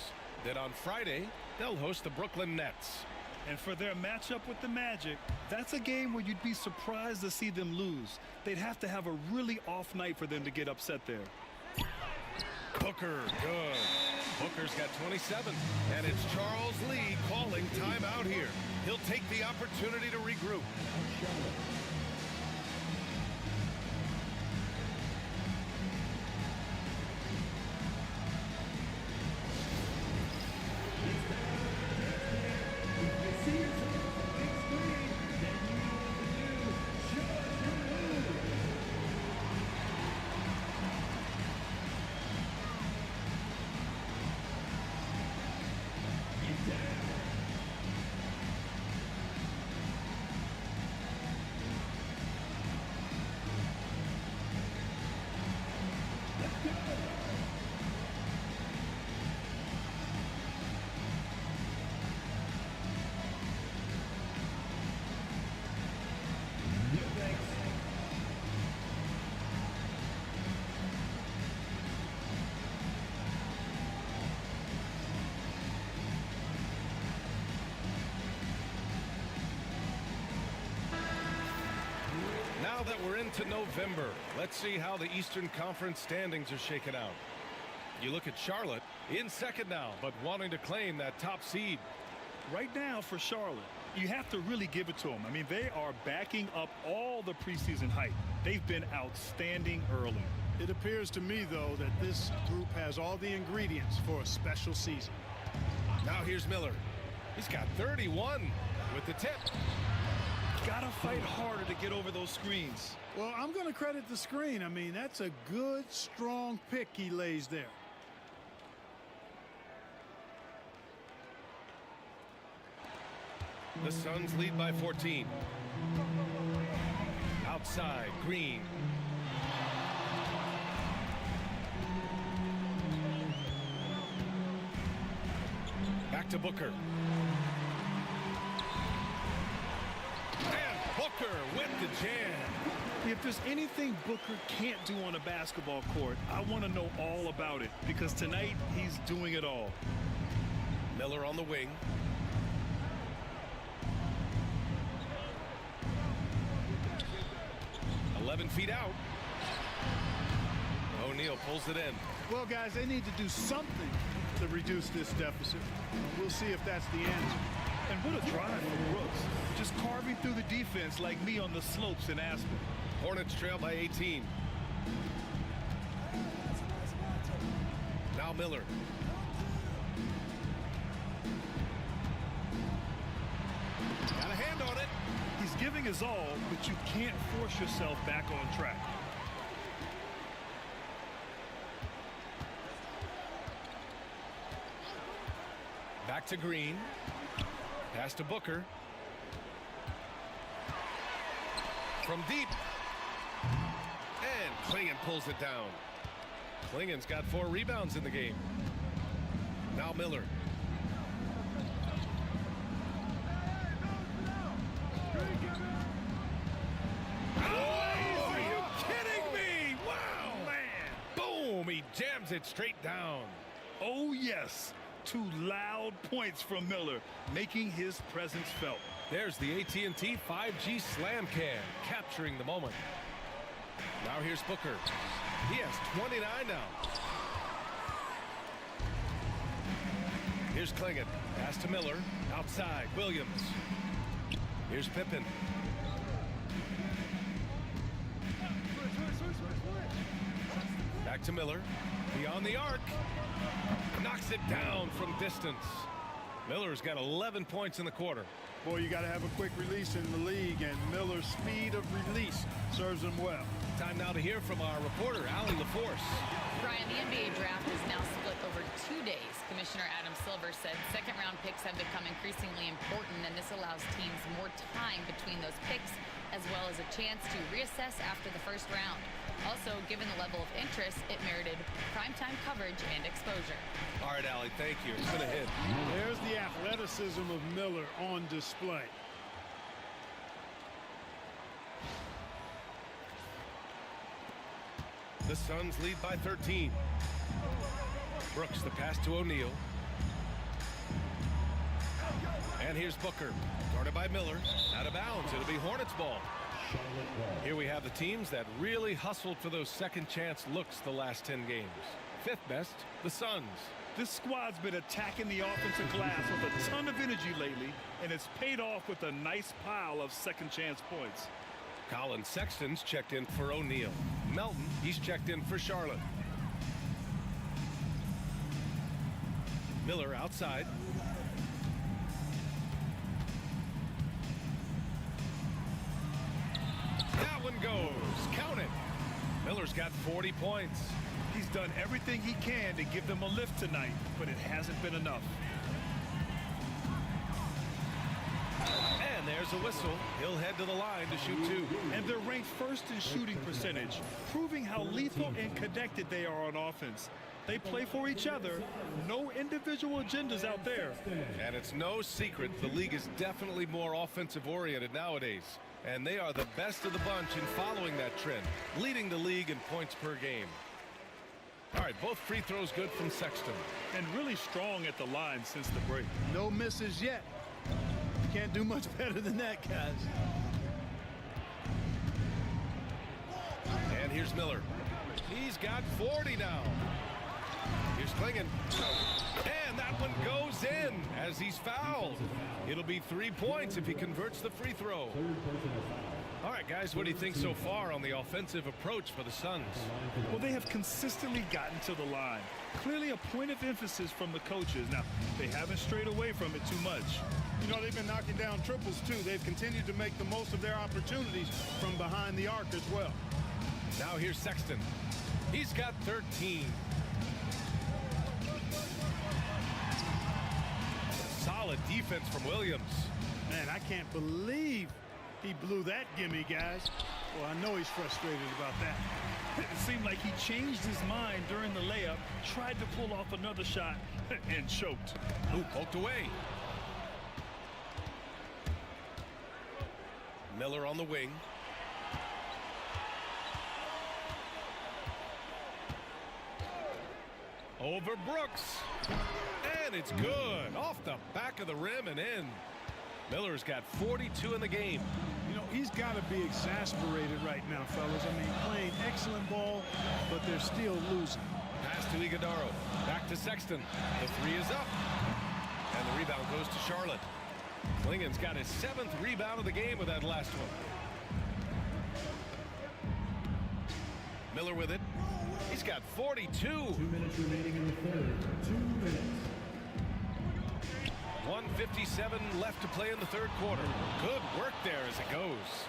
Then on Friday, they'll host the Brooklyn Nets. And for their matchup with the Magic, that's a game where you'd be surprised to see them lose. They'd have to have a really off night for them to get upset there. Booker, good. Booker's got 27, and it's Charles Lee calling timeout here. He'll take the opportunity to regroup. Now that we're into November, let's see how the Eastern Conference standings are shaken out. You look at Charlotte in second now, but wanting to claim that top seed. Right now for Charlotte, you have to really give it to them. I mean, they are backing up all the preseason hype. They've been outstanding early. It appears to me, though, that this group has all the ingredients for a special season. Now here's Miller. He's got 31 with the tip. Gotta fight harder to get over those screens. Well, I'm going to credit the screen. I mean, that's a good, strong pick he lays there. The Suns lead by 14. Outside, Green. Back to Booker. And Booker with the jam. If there's anything Booker can't do on a basketball court, I want to know all about it, because tonight he's doing it all. Miller on the wing. Feet out. O'Neal pulls it in. Well, guys, they need to do something to reduce this deficit. We'll see if that's the answer. And what a drive from Brooks. Just carving through the defense like me on the slopes in Aspen. Hornets trail by 18. Now Miller. Got a hand on it. He's giving his all, but you can't force yourself back on track. Back to Green. Pass to Booker. From deep. And Klingon pulls it down. Klingon's got 4 rebounds in the game. Now Miller. Oh, are you kidding me? Wow, man. Boom, he jams it straight down. Oh, yes. 2 loud points from Miller, making his presence felt. There's the AT&T 5G Slam Cam, capturing the moment. Now here's Booker. He has 29 now. Here's Klingon. Pass to Miller. Outside, Williams. Here's Pippen. Back to Miller. Beyond the arc. Knocks it down from distance. Miller's got 11 points in the quarter. Boy, you got to have a quick release in the league, and Miller's speed of release serves him well. Time now to hear from our reporter, Allie LaForce. Brian, the NBA draft is now split over 2 days. Commissioner Adam Silver said second-round picks have become increasingly important, and this allows teams more time between those picks, as well as a chance to reassess after the first round. Also, given the level of interest, it merited primetime coverage and exposure. All right, Allie, thank you. It's been a hit. There's the athleticism of Miller on display. The Suns lead by 13. Brooks, the pass to O'Neal. And here's Booker, guarded by Miller, out of bounds. It'll be Hornets ball. Here we have the teams that really hustled for those second chance looks the last 10 games. Fifth best, the Suns. This squad's been attacking the offensive glass with a ton of energy lately, and it's paid off with a nice pile of second chance points. Colin Sexton's checked in for O'Neal. Melton, he's checked in for Charlotte. Miller outside. That one goes. Count it. Miller's got 40 points. He's done everything he can to give them a lift tonight, but it hasn't been enough. And there's a whistle. He'll head to the line to shoot two. And they're ranked first in shooting percentage, proving how lethal and connected they are on offense. They play for each other. No individual agendas out there. And it's no secret the league is definitely more offensive oriented nowadays. And they are the best of the bunch in following that trend, leading the league in points per game. All right, both free throws good from Sexton. And really strong at the line since the break. No misses yet. Can't do much better than that, guys. And here's Miller. He's got 40 now. Here's Klingon. And that one goes in as he's fouled. It'll be 3 points if he converts the free throw. All right, guys, what do you think so far on the offensive approach for the Suns? Well, they have consistently gotten to the line. Clearly a point of emphasis from the coaches. Now, they haven't strayed away from it too much. You know, they've been knocking down triples, too. They've continued to make the most of their opportunities from behind the arc as well. Now here's Sexton. He's got 13. Solid defense from Williams. Man, I can't believe he blew that gimme, guys. Well, I know he's frustrated about that. It seemed like he changed his mind during the layup, tried to pull off another shot, and choked. Ooh, poked away. Miller on the wing. Over Brooks. And it's good. Off the back of the rim and in. Miller's got 42 in the game. You know, he's got to be exasperated right now, fellas. I mean, playing excellent ball, but they're still losing. Pass to Iguodaro. Back to Sexton. The three is up. And the rebound goes to Charlotte. Klingon's got his 7th rebound of the game with that last one. Miller with it. He's got 42. 2 minutes remaining in the third. 2 minutes. 1:57 left to play in the third quarter. Good work there as it goes.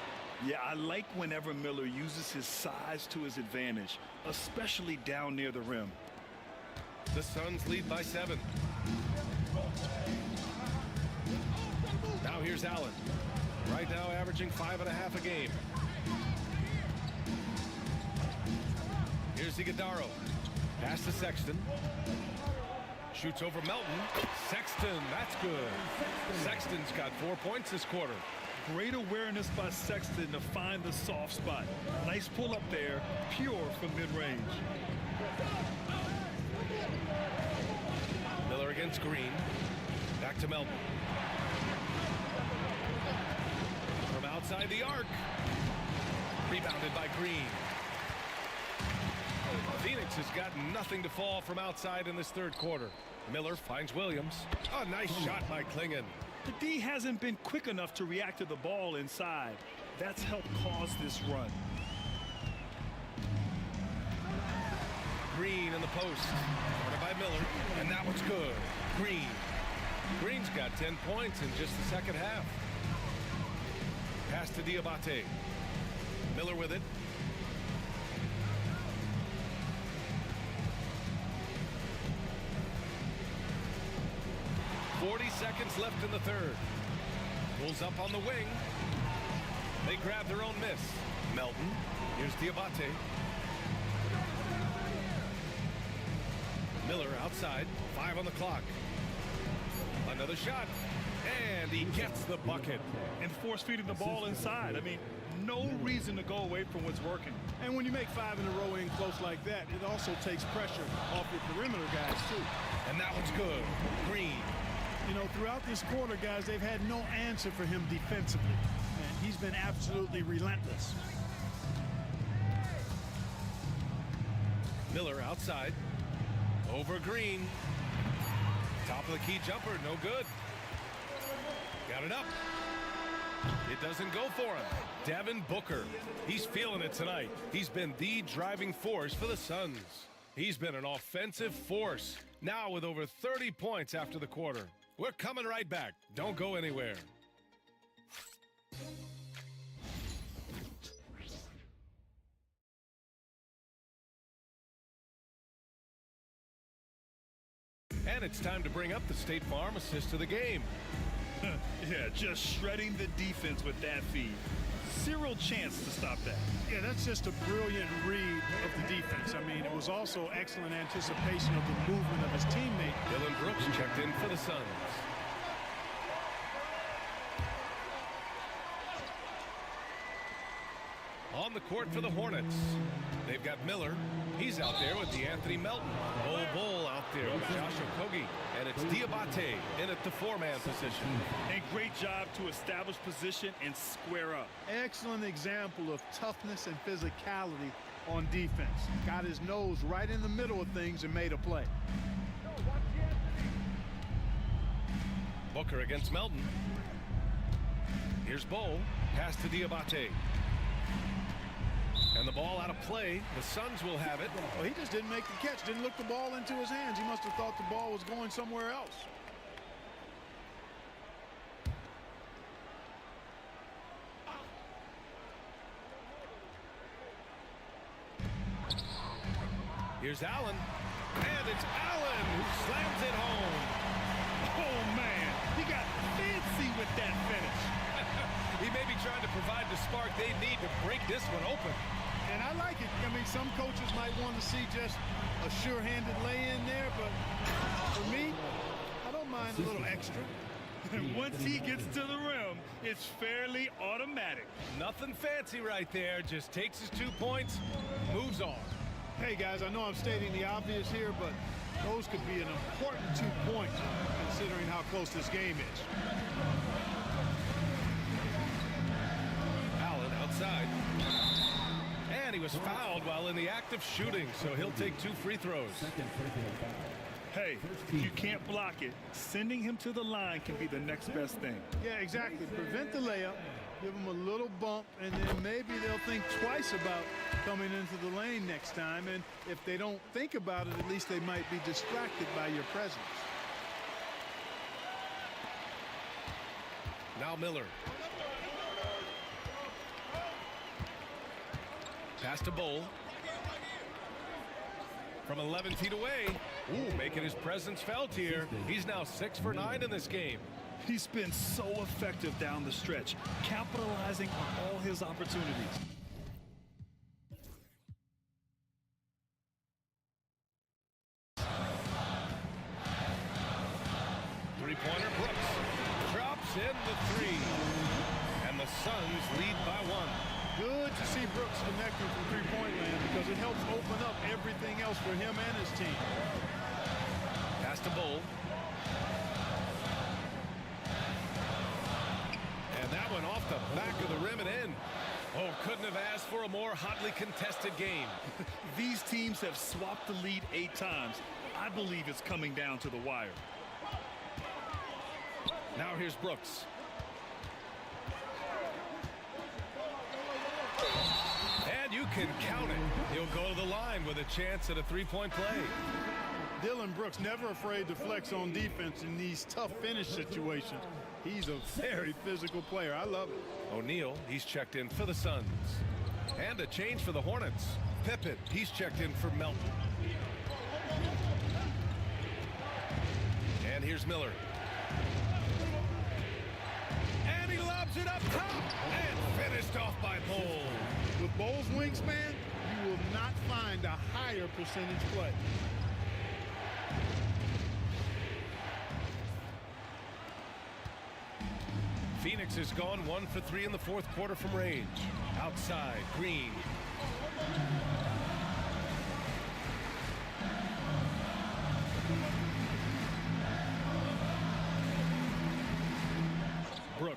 Yeah, I like whenever Miller uses his size to his advantage, especially down near the rim. The Suns lead by 7. Now here's Allen. Right now averaging 5.5 a game. Here's Iguodaro. Pass to Sexton. Shoots over Melton. Sexton, that's good. Sexton's got 4 points this quarter. Great awareness by Sexton to find the soft spot. Nice pull up there, pure from mid-range. Miller against Green. Back to Melton. From outside the arc. Rebounded by Green. Phoenix has got nothing to fall from outside in this third quarter. Miller finds Williams. A nice shot by Klingon. The D hasn't been quick enough to react to the ball inside. That's helped cause this run. Green in the post. Guarded by Miller. And that one's good. Green. Green's got 10 points in just the second half. Pass to Diabate. Miller with it. Seconds left in the third. Pulls up on the wing. They grab their own miss. Melton. Here's Diabate. Miller outside. 5 on the clock. Another shot. And he gets the bucket. And force-feeding the ball inside. I mean, no reason to go away from what's working. And when you make 5 in a row in close like that, it also takes pressure off your perimeter guys, too. And that one's good. Green. You know, throughout this quarter, guys, they've had no answer for him defensively. And he's been absolutely relentless. Miller outside. Over Green. Top of the key jumper, no good. Got it up. It doesn't go for him. Devin Booker. He's feeling it tonight. He's been the driving force for the Suns. He's been an offensive force. Now with over 30 points after the quarter. We're coming right back. Don't go anywhere. And it's time to bring up the State Farm assist of the game. Yeah, just shredding the defense with that feed. Zero chance to stop that. Yeah, that's just a brilliant read of the defense. I mean, it was also excellent anticipation of the movement of his teammate. Dylan Brooks checked in for the Suns. On the court for the Hornets, they've got Miller. He's out there with DeAnthony Melton. Bull out there with Josh Okogie. And it's Diabate in at the four-man position. And great job to establish position and square up. Excellent example of toughness and physicality on defense. Got his nose right in the middle of things and made a play. Booker against Melton. Here's Bull. Pass to Diabate. And the ball out of play. The Suns will have it. Well, he just didn't make the catch. Didn't look the ball into his hands. He must have thought the ball was going somewhere else. Here's Allen. And it's Allen who slams it home. Oh, man. He got fancy with that finish. He may be trying to provide the spark they need to break this one open. And I like it. I mean, some coaches might want to see just a sure-handed lay-in there, but for me, I don't mind a little extra. And once he gets to the rim, it's fairly automatic. Nothing fancy right there. Just takes his 2 points, moves on. Hey, guys, I know I'm stating the obvious here, but those could be an important 2 points considering how close this game is. Allen outside. And he was fouled while in the act of shooting, so he'll take 2 free throws. Hey, if you can't block it, sending him to the line can be the next best thing. Yeah, exactly. Prevent the layup, give him a little bump, and then maybe they'll think twice about coming into the lane next time. And if they don't think about it, at least they might be distracted by your presence. Now Miller. Pass to Bull. From 11 feet away. Ooh, making his presence felt here. He's now 6 for 9 in this game. He's been so effective down the stretch, capitalizing on all his opportunities. Three-pointer Brooks. Drops in the 3. And the Suns lead by 1. Good to see Brooks connecting from three-point land because it helps open up everything else for him and his team. Pass to Bull. And that one off the back of the rim and in. Oh, couldn't have asked for a more hotly contested game. These teams have swapped the lead 8 times. I believe it's coming down to the wire. Now here's Brooks. And you can count it. He'll go to the line with a chance at a 3-point play. Dylan Brooks never afraid to flex on defense in these tough finish situations. He's a very physical player. I love it. O'Neal, he's checked in for the Suns. And a change for the Hornets. Pippen, he's checked in for Melton. And here's Miller. And he lobs it up top. And finished off by Bull. With Bull's wingspan, you will not find a higher percentage play. Phoenix has gone 1 for 3 in the 4th quarter from range. Outside, Green.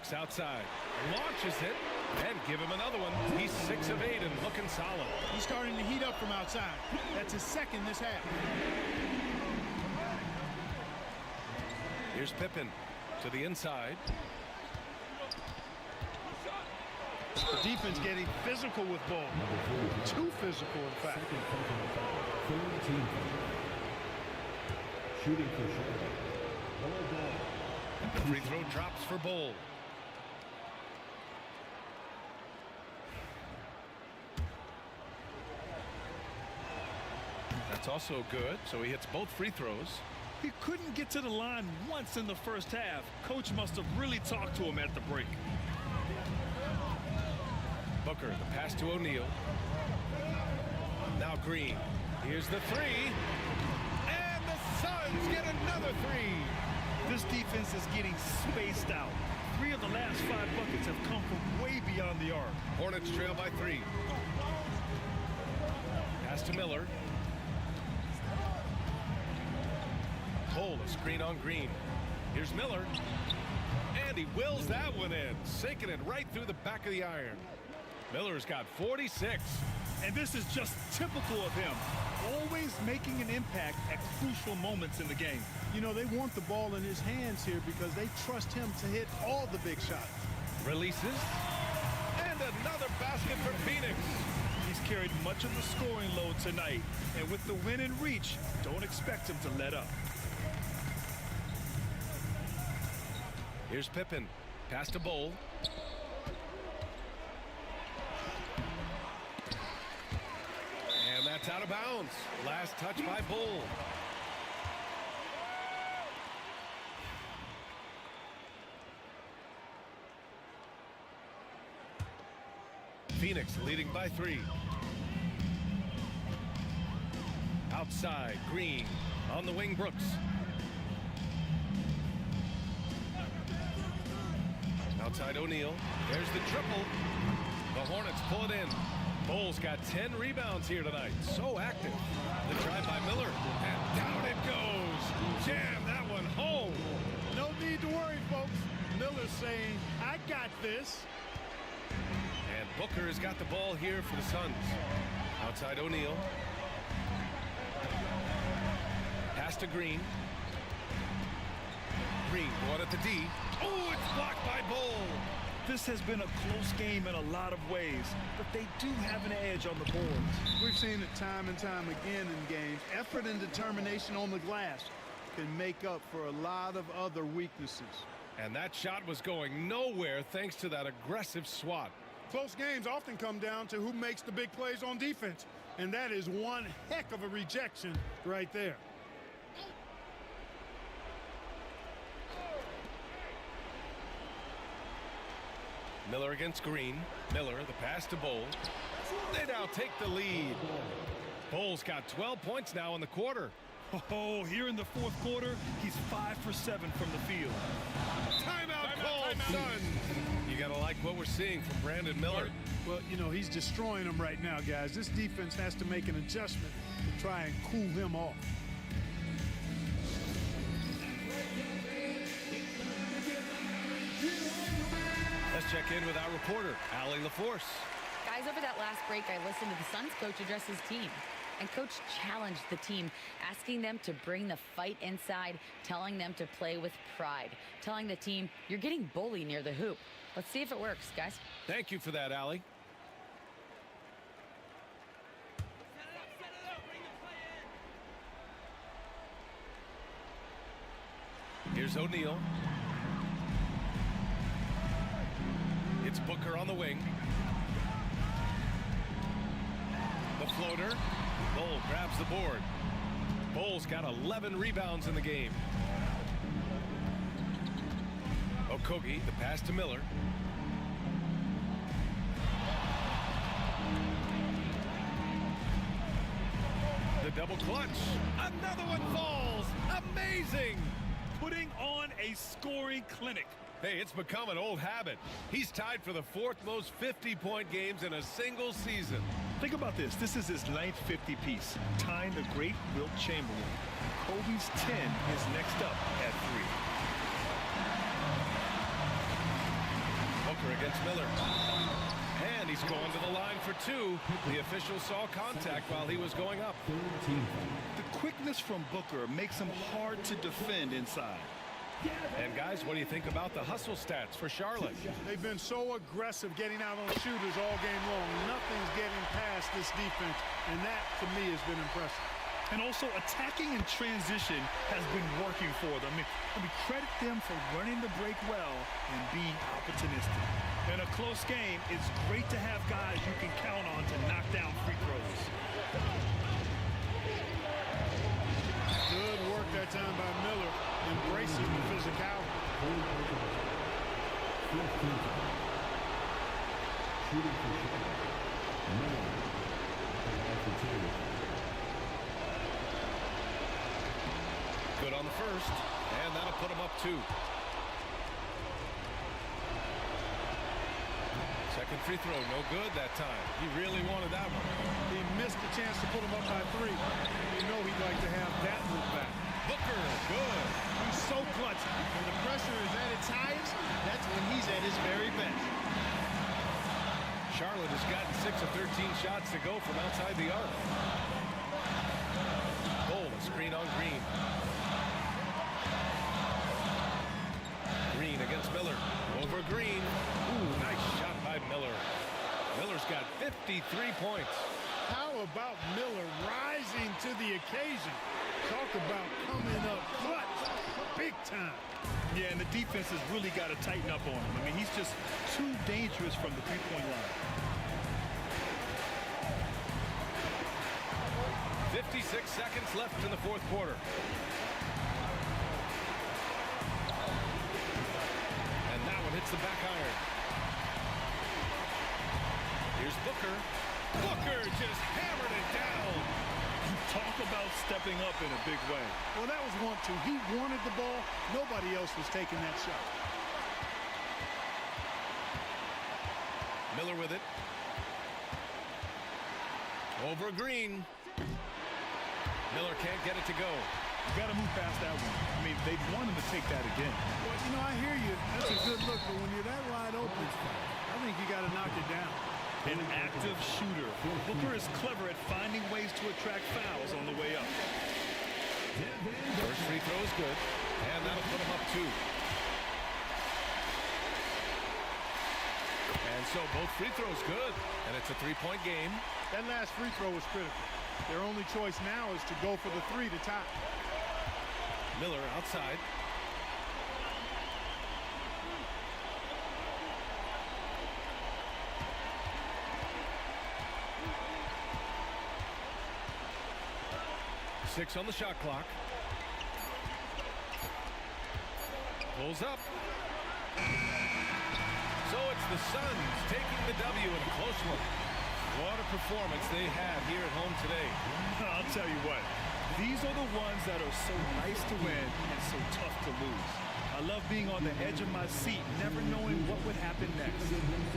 Looks outside, launches it, and give him another one. He's 6 of 8 and looking solid. He's starting to heat up from outside. That's his second this half. Here's Pippen to the inside. The defense getting physical with ball. Too physical, in fact. Shooting for sure. The free throw drops for Bowl. That's also good, so he hits both free throws. He couldn't get to the line once in the first half. Coach must have really talked to him at the break. Booker, the pass to O'Neal. Now Green. Here's the three. And the Suns get another three. This defense is getting spaced out. 3 of the last 5 buckets have come from way beyond the arc. Hornets trail by 3. Pass to Miller. Pull a screen on Green. Here's Miller. And he wills that one in, sinking it right through the back of the iron. Miller's got 46. And this is just typical of him. Always making an impact at crucial moments in the game. You know, they want the ball in his hands here because they trust him to hit all the big shots. Releases. And another basket for Phoenix. He's carried much of the scoring load tonight. And with the win in reach, don't expect him to let up. Here's Pippen. Pass to Bowl. And that's out of bounds. Last touch by Bowl. Phoenix leading by 3. Outside, Green. On the wing, Brooks. Outside O'Neal. There's the triple. The Hornets pull it in. Bowles got 10 rebounds here tonight. So active. The drive by Miller. And down it goes. Jam that one home. No need to worry, folks. Miller's saying, I got this. And Booker has got the ball here for the Suns. Outside O'Neal. Pass to Green. Green going at the D. Oh, it's blocked by Bowl. This has been a close game in a lot of ways, but they do have an edge on the boards. We've seen it time and time again in games. Effort and determination on the glass can make up for a lot of other weaknesses. And that shot was going nowhere thanks to that aggressive swat. Close games often come down to who makes the big plays on defense, and that is one heck of a rejection right there. Miller against Green. Miller, the pass to Bowl. They now take the lead. Bowles got 12 points now in the quarter. Oh, here in the fourth quarter, he's 5 for 7 from the field. Timeout called, Suns. You gotta like what we're seeing from Brandon Miller. Well, you know, he's destroying them right now, guys. This defense has to make an adjustment to try and cool him off. Let's check in with our reporter, Allie LaForce. Guys, over that last break, I listened to the Suns coach address his team. And coach challenged the team, asking them to bring the fight inside, telling them to play with pride, telling the team, you're getting bullied near the hoop. Let's see if it works, guys. Thank you for that, Allie. Here's O'Neal. It's Booker on the wing. The floater. Bowl grabs the board. Bowles got 11 rebounds in the game. Okogie, the pass to Miller. The double clutch. Another one falls. Amazing. Putting on a scoring clinic. Hey, it's become an old habit. He's tied for the 4th most 50-point games in a single season. Think about this. This is his 9th 50-piece, tying the great Wilt Chamberlain. Kobe's 10 is next up at 3. Booker against Miller. And he's going to the line for two. The official saw contact while he was going up. The quickness from Booker makes him hard to defend inside. And guys, what do you think about the hustle stats for Charlotte? They've been so aggressive getting out on shooters all game long. Nothing's getting past this defense, and that, to me, has been impressive. And also, attacking in transition has been working for them. I mean, credit them for running the break well and being opportunistic. In a close game, it's great to have guys you can count on to knock down free throws. Good work that time by Miller, embracing the physicality. Good on the first, and that'll put him up two. Second free throw, no good that time. He really wanted that one. He missed the chance to put him up by three. You know he'd like to have that one back. Booker, good. He's so clutch. When the pressure is at its highest, that's when he's at his very best. Charlotte has gotten 6 of 13 shots to go from outside the arc. Cole, a screen on Green. Green against Miller. Over Green. Ooh, nice shot by Miller. Miller's got 53 points. How about Miller rising to the occasion? Talk about coming up clutch, big time. Yeah, and the defense has really got to tighten up on him. I mean, he's just too dangerous from the three-point line. 56 seconds left in the fourth quarter. And that one hits the back iron. Here's Booker. Booker just hammered it down. Talk about stepping up in a big way. Well, that was 1-2. He wanted the ball. Nobody else was taking that shot. Miller with it. Over Green. Miller can't get it to go. You got to move past that one. I mean, they want him to take that again. Well, you know, I hear you. That's a good look, but when you're that wide open, I think you got to knock it down. An active shooter. Booker is clever at finding ways to attract fouls on the way up. First free throw is good, and that'll put him up two. And so both free throws good, and it's a three-point game. That last free throw was critical. Their only choice now is to go for the three to tie. Miller outside. Six on the shot clock. Pulls up. So it's the Suns taking the W in a close one. What a performance they had here at home today. I'll tell you what, these are the ones that are so nice to win and so tough to lose. I love being on the edge of my seat, never knowing what would happen next.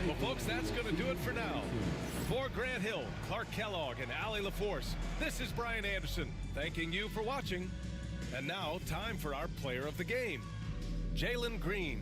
Well, folks, that's going to do it for now. For Grant Hill, Clark Kellogg, and Allie LaForce, this is Brian Anderson, thanking you for watching. And now, time for our player of the game, Jalen Green.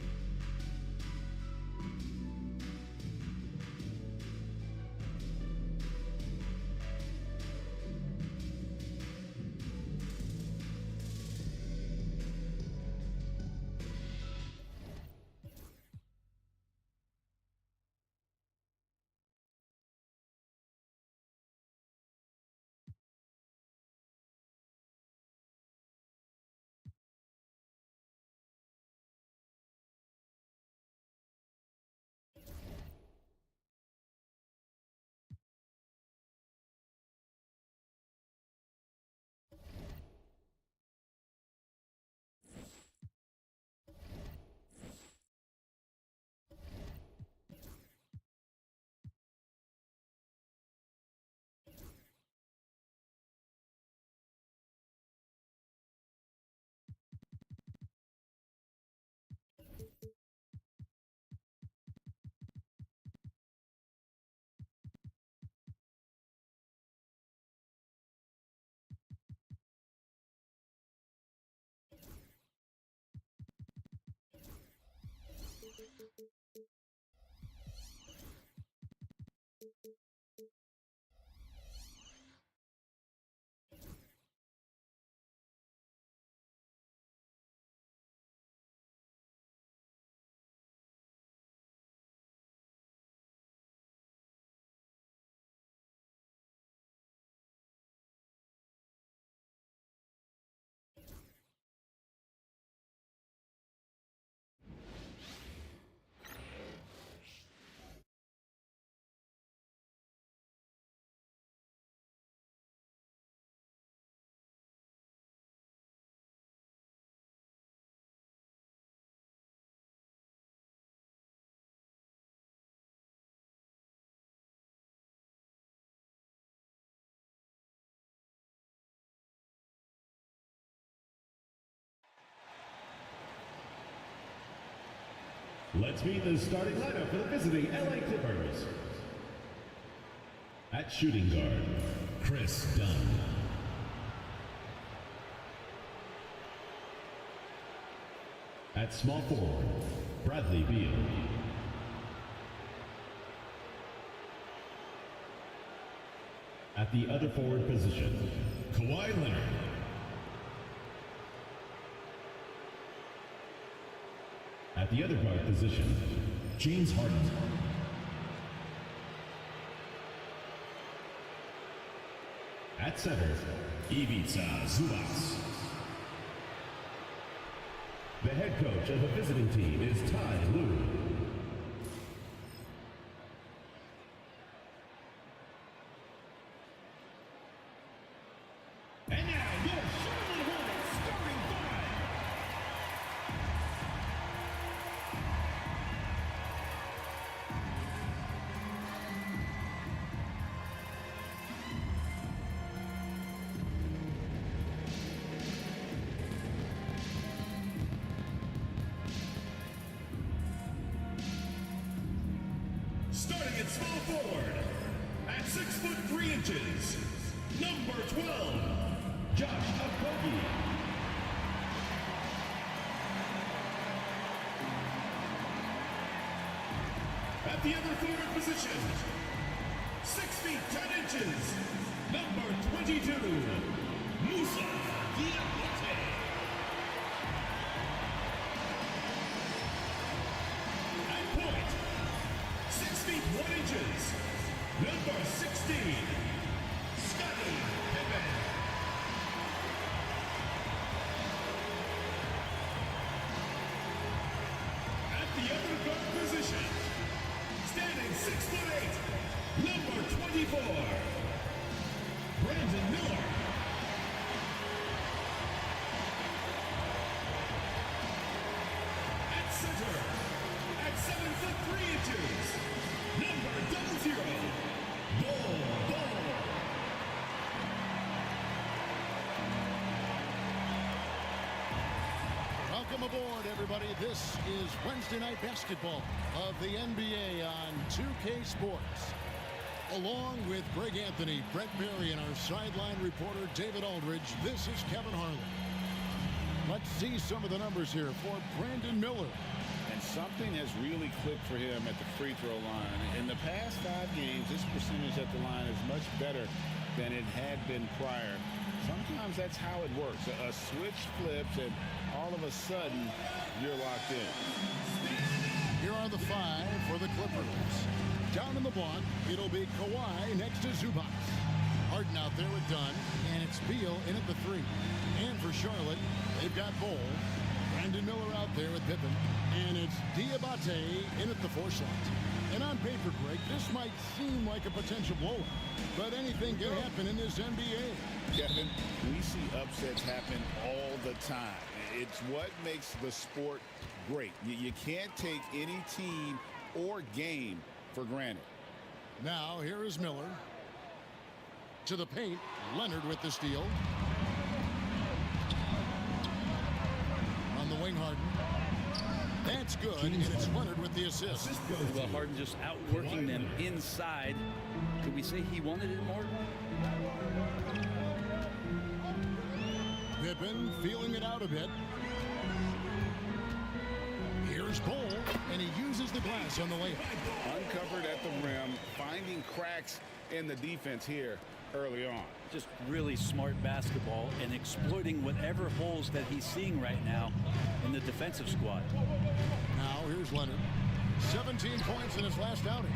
Let's meet the starting lineup for the visiting LA Clippers. At shooting guard, Chris Dunn. At small forward, Bradley Beal. At the other forward position, Kawhi Leonard. At the other guard position, James Harden. At center, Ivica Zubac. The head coach of the visiting team is Ty Lue. And now, your Charlotte Hornets starting five. Starting at small forward, at 6'3", number 12, Josh Okogie. At the other forward position, 6'10", number 22, Musa Diakite. At point, 6'1", number 16, Scottie Pippen. At the other guard position, standing 6'8", number 24, Brandon Miller. At center, at 7'3", number 00, Bol. Welcome aboard, everybody. This is Wednesday Night Basketball of the NBA on 2K Sports. Along with Greg Anthony, Brett Berry, and our sideline reporter, David Aldridge, this is Kevin Harlan. Let's see some of the numbers here for Brandon Miller. And something has really clicked for him at the free throw line. In the past 5 games, his percentage at the line is much better than it had been prior. Sometimes that's how it works. A switch flips and all of a sudden you're locked in. Here are the 5 for the Clippers. Down in the block, it'll be Kawhi next to Zubac. Harden out there with Dunn, and it's Beal in at the 3. And for Charlotte, they've got Bol. Brandon Miller out there with Pippen. And it's Diabate in at the 4 slot. And on paper, Greg, this might seem like a potential blowout, but anything can happen in this NBA. Kevin, we see upsets happen all the time. It's what makes the sport great. You can't take any team or game for granted. Now, here is Miller. To the paint, Leonard with the steal. On the wing, Harden. That's good, and it's Leonard with the assist. Well, Harden just outworking them inside. Could we say he wanted it more? Pippen feeling it out a bit. Here's Bol, and he uses the glass on the layup. Uncovered at the rim, finding cracks in the defense here early on. Just really smart basketball and exploiting whatever holes that he's seeing right now in the defensive squad. Now here's Leonard. 17 points in his last outing.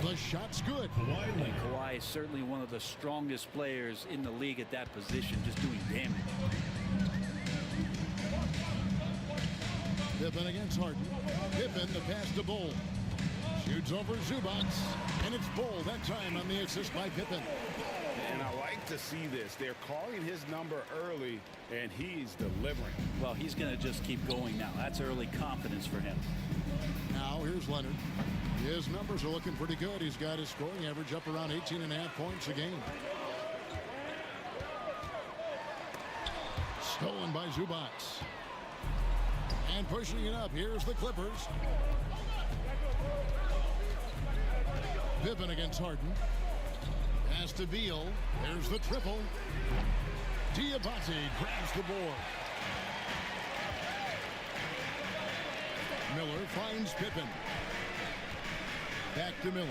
The shot's good. And Kawhi is certainly one of the strongest players in the league at that position, just doing damage. Pippen against Harden. Pippen the pass to Bol. Shoots over Zubac. And it's Bol that time on the assist by Pippen. And I like to see this. They're calling his number early, and he's delivering. Well, he's going to just keep going now. That's early confidence for him. Now here's Leonard. His numbers are looking pretty good. He's got his scoring average up around 18.5 points a game. Stolen by Zubac. And pushing it up, here's the Clippers. Pippen against Harden. Pass to Beal. There's the triple. Diabate grabs the board. Miller finds Pippen. Back to Miller.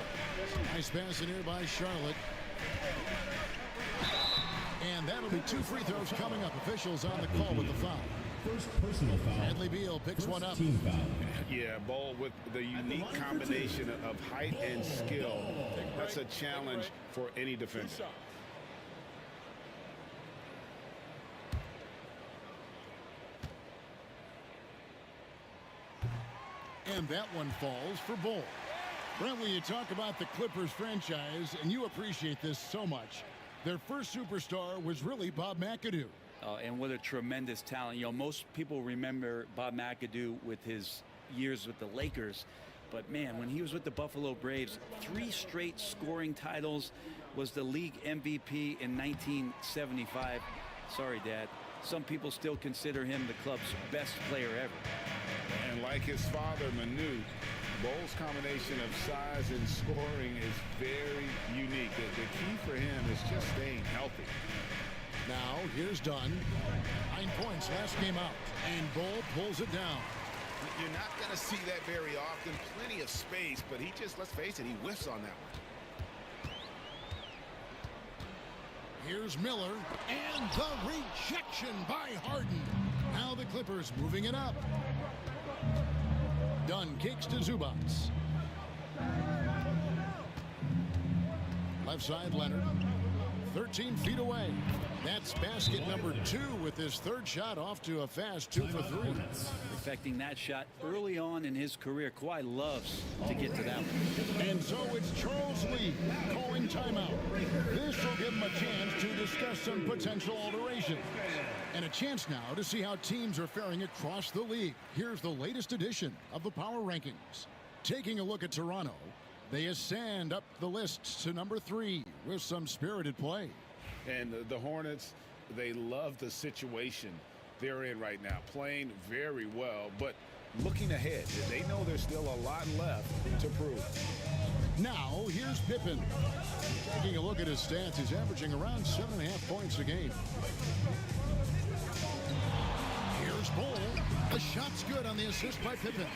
Nice pass in here by Charlotte. And that'll be 2 free throws coming up. Officials on the call with the foul. First personal foul. Bradley Beal picks one up. Team foul. Yeah, Ball with the unique combination of height and skill. That's a challenge for any defender. And that one falls for Ball. Brent, when you talk about the Clippers franchise, and you appreciate this so much, their first superstar was really Bob McAdoo. And what a tremendous talent. You know, most people remember Bob McAdoo with his years with the Lakers. But, man, when he was with the Buffalo Braves, 3 straight scoring titles, was the league MVP in 1975. Sorry, Dad. Some people still consider him the club's best player ever. And like his father, Manu, Ball's combination of size and scoring is very unique. The key for him is just staying healthy. Now, here's Dunn. 9 points last game out. And Ball pulls it down. You're not going to see that very often. Plenty of space, but he just, let's face it, he whiffs on that one. Here's Miller. And the rejection by Harden. Now the Clippers moving it up. Dunn kicks to Zubac. Left side, Leonard. 13 feet away. That's basket number 2 with his 3rd shot off to a fast 2 for 3. Perfecting that shot early on in his career. Kawhi loves to get to that one. And so it's Charles Lee calling timeout. This will give him a chance to discuss some potential alterations. And a chance now to see how teams are faring across the league. Here's the latest edition of the Power Rankings. Taking a look at Toronto, they ascend up the list to number 3 with some spirited play. And the Hornets, they love the situation they're in right now, playing very well, but looking ahead, they know there's still a lot left to prove. Now, here's Pippen. Taking a look at his stats, he's averaging around 7.5 points a game. Here's Ball. The shot's good on the assist by Pippen.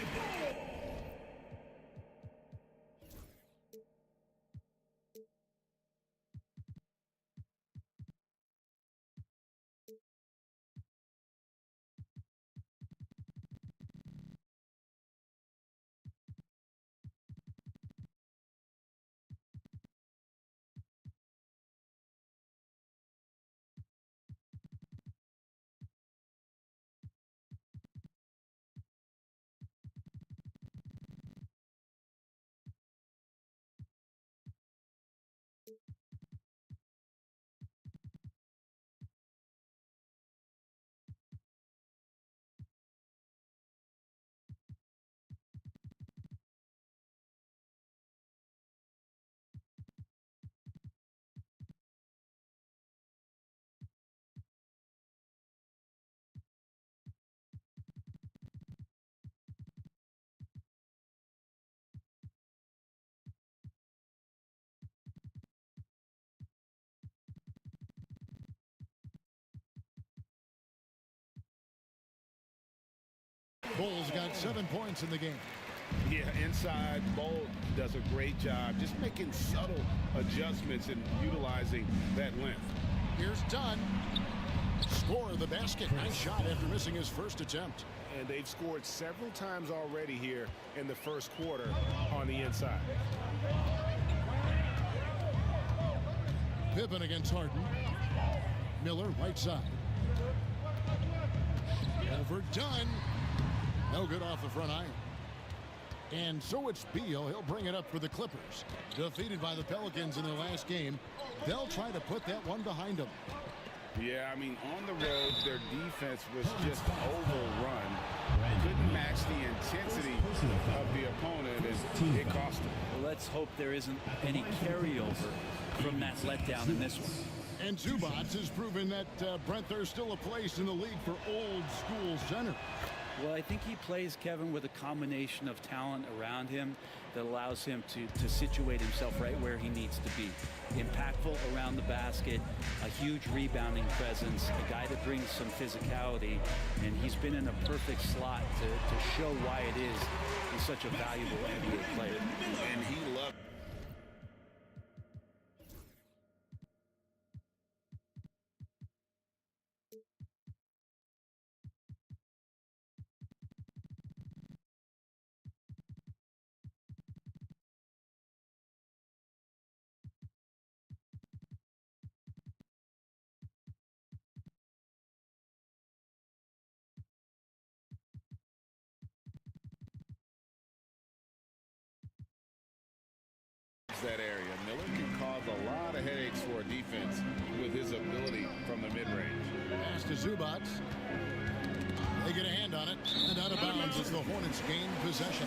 Bull's got 7 points in the game. Yeah, inside, Bull does a great job just making subtle adjustments and utilizing that length. Here's Dunn. Score the basket. Nice shot after missing his first attempt. And they've scored several times already here in the first quarter on the inside. Pippen against Harden. Miller, right side. Over Dunn. No good off the front iron. And so it's Beal. He'll bring it up for the Clippers. Defeated by the Pelicans in their last game. They'll try to put that one behind them. Yeah, I mean, on the road, their defense was just overrun. Couldn't match the intensity of the opponent, and it cost them. Well, let's hope there isn't any carryover from that letdown in this one. And Zubac has proven that, Brent, there's still a place in the league for old school center. Well, I think he plays, Kevin, with a combination of talent around him that allows him to situate himself right where he needs to be. Impactful around the basket, a huge rebounding presence, a guy that brings some physicality, and he's been in a perfect slot to show why it is he's such a valuable NBA player. And he loved. That area. Miller can cause a lot of headaches for a defense with his ability from the mid-range. Pass to Zubac. They get a hand on it, and out of bounds as the Hornets gain possession.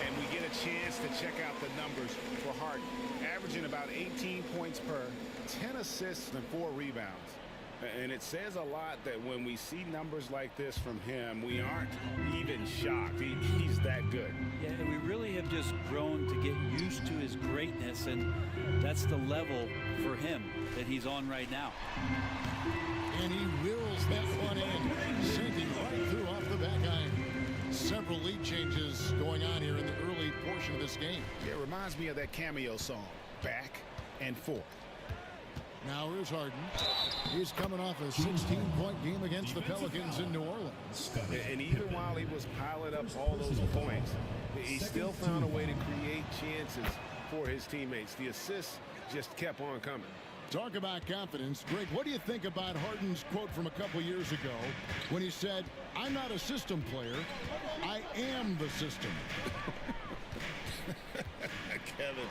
And we get a chance to check out the numbers for Harden. Averaging about 18 points per, 10 assists, and 4 rebounds. And it says a lot that when we see numbers like this from him, we aren't even shocked. He's that good. Yeah, we really have just grown to get used to his greatness, and that's the level for him that he's on right now. And he wills that one in, sinking right through off the back iron. Several lead changes going on here in the early portion of this game. It reminds me of that cameo song, Back and Forth. Now here's Harden. He's coming off a 16-point game against the Pelicans in New Orleans. And even while he was piling up all those points, he still found a way to create chances for his teammates. The assists just kept on coming. Talk about confidence. Greg, what do you think about Harden's quote from a couple years ago when he said, "I'm not a system player, I am the system"? Kevin,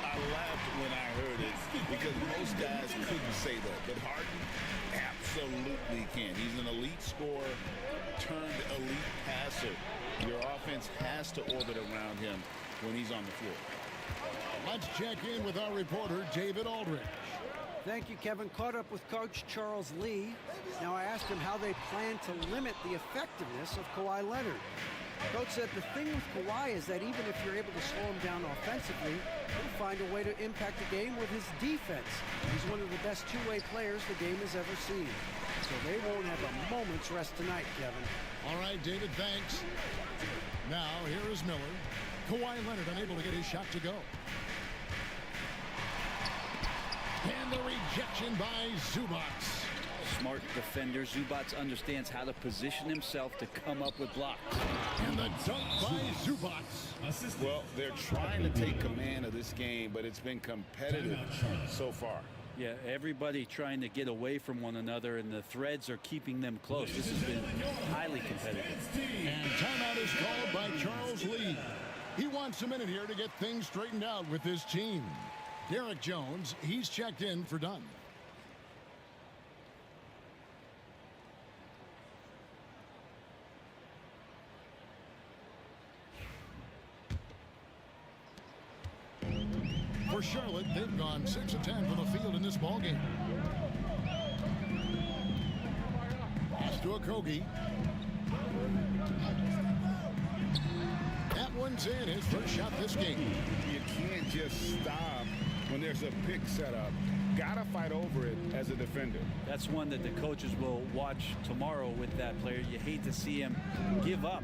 I laughed when I heard it because most guys couldn't say that, but Harden absolutely can. He's an elite scorer turned elite passer. Your offense has to orbit around him when he's on the floor. Let's check in with our reporter, David Aldridge. Thank you, Kevin. Caught up with Coach Charles Lee. Now I asked him how they plan to limit the effectiveness of Kawhi Leonard. Coach said the thing with Kawhi is that even if you're able to slow him down offensively, he'll find a way to impact the game with his defense. He's one of the best two-way players the game has ever seen. So they won't have a moment's rest tonight, Kevin. All right, David, thanks. Now, here is Miller. Kawhi Leonard unable to get his shot to go. And the rejection by Zubac. Smart defender. Zubac understands how to position himself to come up with blocks. And the dunk by Zubac. Well, they're trying to take command of this game, but it's been competitive so far. Yeah, everybody trying to get away from one another, and the threads are keeping them close. This has been highly competitive. And timeout is called by Charles Lee. He wants a minute here to get things straightened out with his team. Derek Jones, he's checked in for Dunn. For Charlotte, they've gone 6 of 10 from the field in this ballgame. Pass to Okogie. That one's in, his first shot this game. You can't just stop when there's a pick set up. Gotta fight over it as a defender. That's one that the coaches will watch tomorrow with that player. You hate to see him give up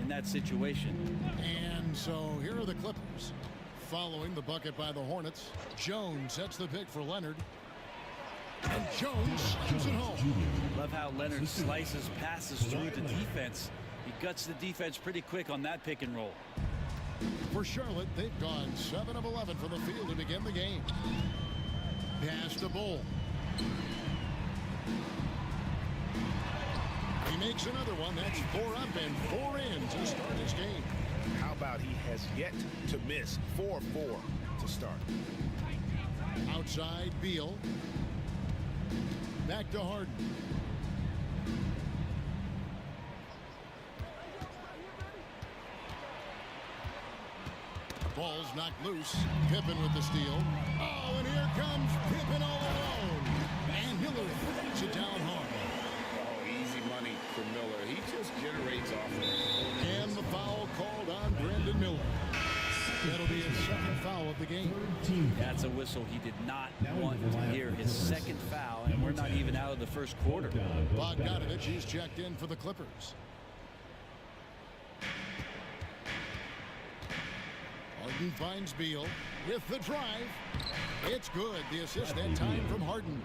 in that situation. And so here are the Clippers. Following the bucket by the Hornets, Jones sets the pick for Leonard. And Jones slams it home. Love how Leonard slices passes through the defense. He guts the defense pretty quick on that pick and roll. For Charlotte, they've gone 7 of 11 from the field to begin the game. Pass to Bull. He makes another one. That's 4 up and 4 in to start his game. How about he has yet to miss 4-4 to start. Outside, Beal. Back to Harden. Ball's knocked loose. Pippen with the steal. Oh, and here comes Pippen all alone. And Miller puts it down hard. Oh, easy money for Miller. He just generates offense. whistle. He did not want to hear his second foul, and we're not even out of the first quarter. Bogdanovich, he's checked in for the Clippers. Harden finds Beal with the drive. It's good. The assist that time from Harden.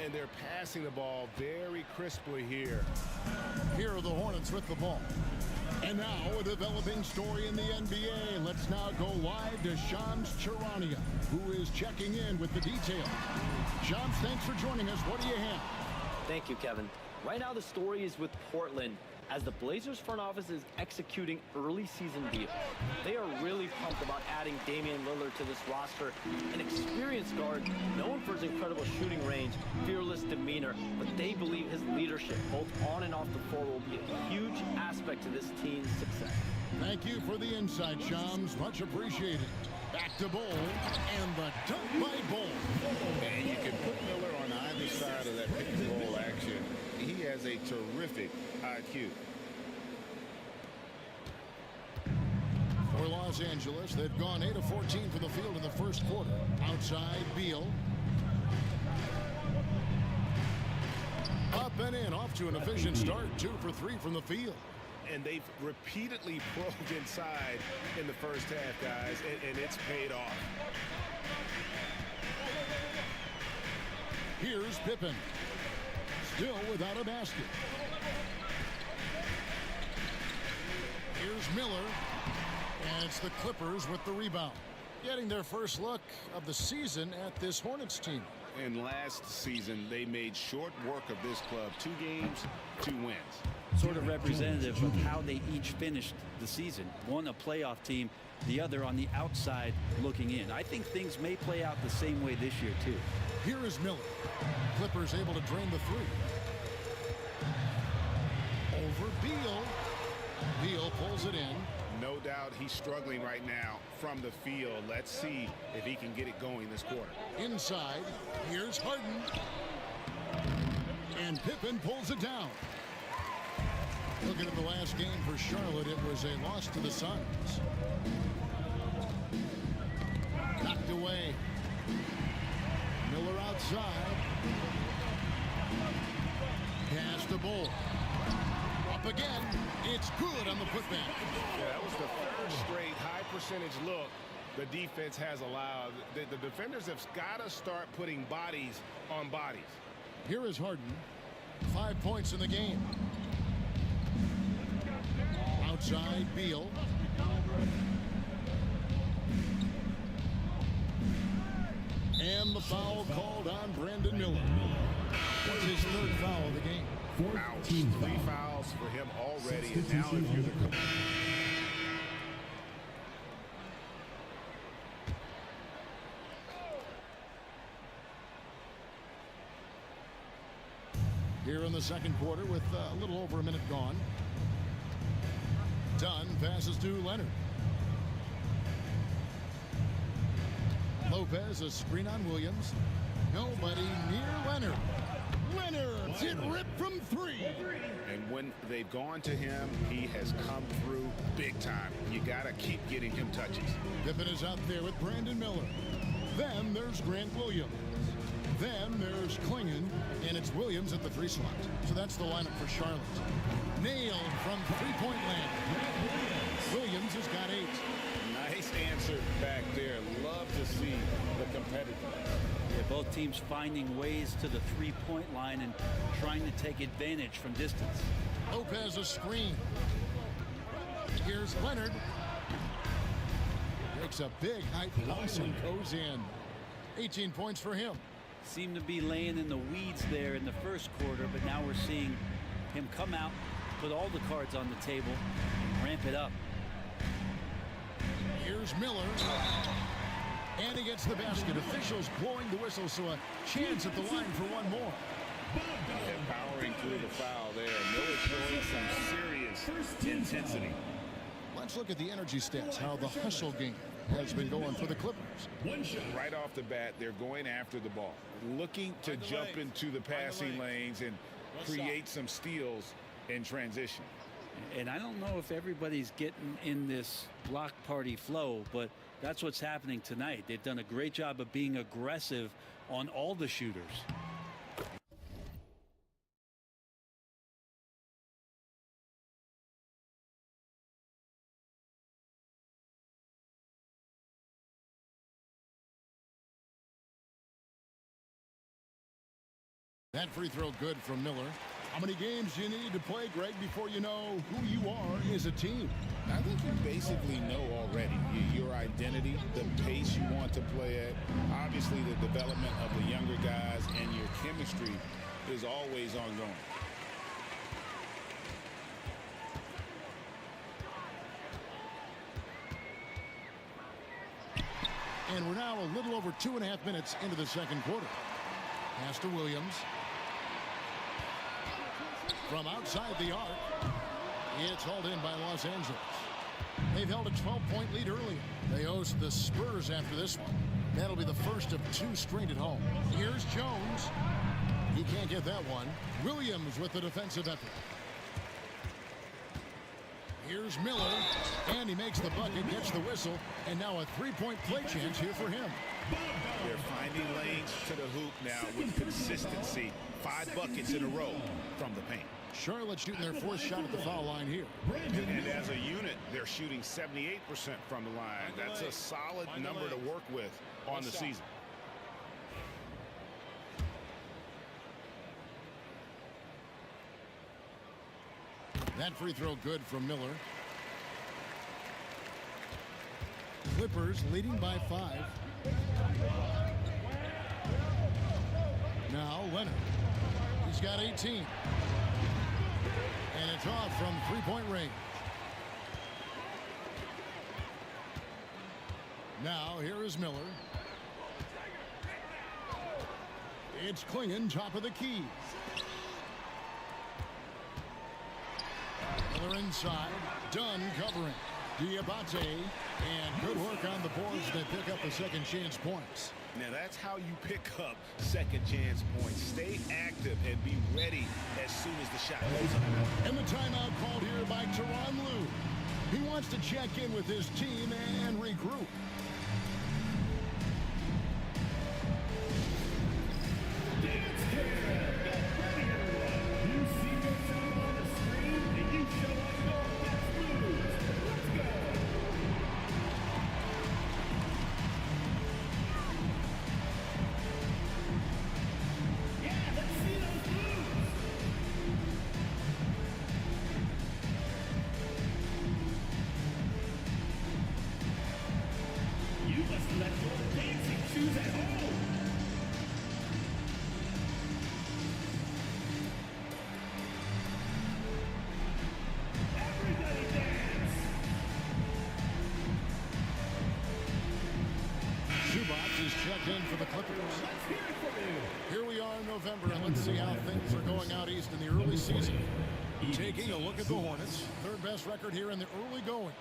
And they're passing the ball very crisply here. Here are the Hornets with the ball. And now a developing story in the NBA. Let's now go live to Shams Charania, who is checking in with the details. Shams, thanks for joining us. What do you have? Thank you, Kevin. Right now the story is with Portland, as the Blazers front office is executing early season deals. They are really pumped about adding Damian Lillard to this roster, an experienced guard known for his incredible shooting range, fearless demeanor, but they believe his leadership, both on and off the floor, will be a huge aspect to this team's success. Thank you for the insight, Shams. Much appreciated. Back to Bull, and the dunk by Bull. And you can put Miller on either side of that pick and roll action. He has a terrific IQ. For Los Angeles, they've gone 8 of 14 from the field in the first quarter. Outside, Beal. Up and in, off to an efficient start. 2 for 3 from the field. And they've repeatedly probed inside in the first half, guys, and it's paid off. Here's Pippen. Still without a basket. Here's Miller. And it's the Clippers with the rebound. Getting their first look of the season at this Hornets team. And last season, they made short work of this club. 2 games, 2 wins. Sort of representative of how they each finished the season. One a playoff team, the other on the outside looking in. I think things may play out the same way this year, too. Here is Miller. Clippers able to drain the 3. Over Beal. Beal pulls it in. No doubt he's struggling right now from the field. Let's see if he can get it going this quarter. Inside, here's Harden. And Pippen pulls it down. Looking at the last game for Charlotte, it was a loss to the Suns. Knocked away. Miller outside. Pass to Bull. Up again. It's good on the putback. Yeah, that was the 3rd straight high percentage look the defense has allowed. The defenders have got to start putting bodies on bodies. Here is Harden. 5 points in the game. Outside, Beal. And the foul called on Brandon Miller. That's his 3rd foul of the game. Ouch. 3 fouls for him already, and now if you're the... Here in the second quarter with a little over a minute gone. Dunn passes to Leonard. Lopez, a screen on Williams. Nobody near Leonard. Leonard hit ripped from 3. And when they've gone to him, he has come through big time. You got to keep getting him touches. Pippen is out there with Brandon Miller. Then there's Grant Williams. Then there's Klingon, and it's Williams at the 3 slot. So that's the lineup for Charlotte. Nailed from 3-point land. Williams has got 8. Nice answer back there. Love to see the competitiveness. Yeah, both teams finding ways to the 3-point line and trying to take advantage from distance. Lopez a screen. Here's Leonard. Makes a big high bounce and goes in. 18 points for him. Seemed to be laying in the weeds there in the first quarter, but now we're seeing him come out, put all the cards on the table, and ramp it up. Here's Miller. And he gets the basket. Officials blowing the whistle, so a chance at the line for one more. And powering through the foul there. Miller showing some serious intensity. Let's look at the energy stats, how the hustle game has been going for the Clippers. Right off the bat, they're going after the ball, looking to jump into the passing lanes and create some steals in transition. And I don't know if everybody's getting in this block party flow, but That's what's happening tonight. They've done a great job of being aggressive on all the shooters. That free throw good from Miller. How many games do you need to play, Greg, before you know who you are as a team? I think you basically know already your identity, the pace you want to play at. Obviously, the development of the younger guys and your chemistry is always ongoing. And we're now a little over 2.5 minutes into the second quarter. Pass to Williams. From outside the arc, it's hauled in by Los Angeles. They've held a 12-point lead earlier. They host the Spurs after this one. That'll be the first of 2 straight at home. Here's Jones. He can't get that one. Williams with the defensive effort. Here's Miller, and he makes the bucket, gets the whistle, and now a 3-point play chance here for him. They're finding lanes to the hoop now with consistency. 5 buckets in a row from the paint. Charlotte shooting their 4th shot at the foul line here. And as a unit, they're shooting 78% from the line. That's a solid number to work with on the season. That free throw good from Miller. Clippers leading by 5. Now Leonard. He's got 18. And it's off from 3-point range. Now here is Miller. It's Klingon, top of the key. Miller inside. Dunn covering. Diabate. And good work on the boards to pick up the second chance points. Now that's how you pick up second chance points. Stay active and be ready as soon as the shot goes up. And the timeout called here by Tyronn Lue. He wants to check in with his team and regroup. Checked in for the Clippers. Here we are in November, and let's see how things are going out east in the early season. Taking a look at the Hornets, 3rd best record here in the early going.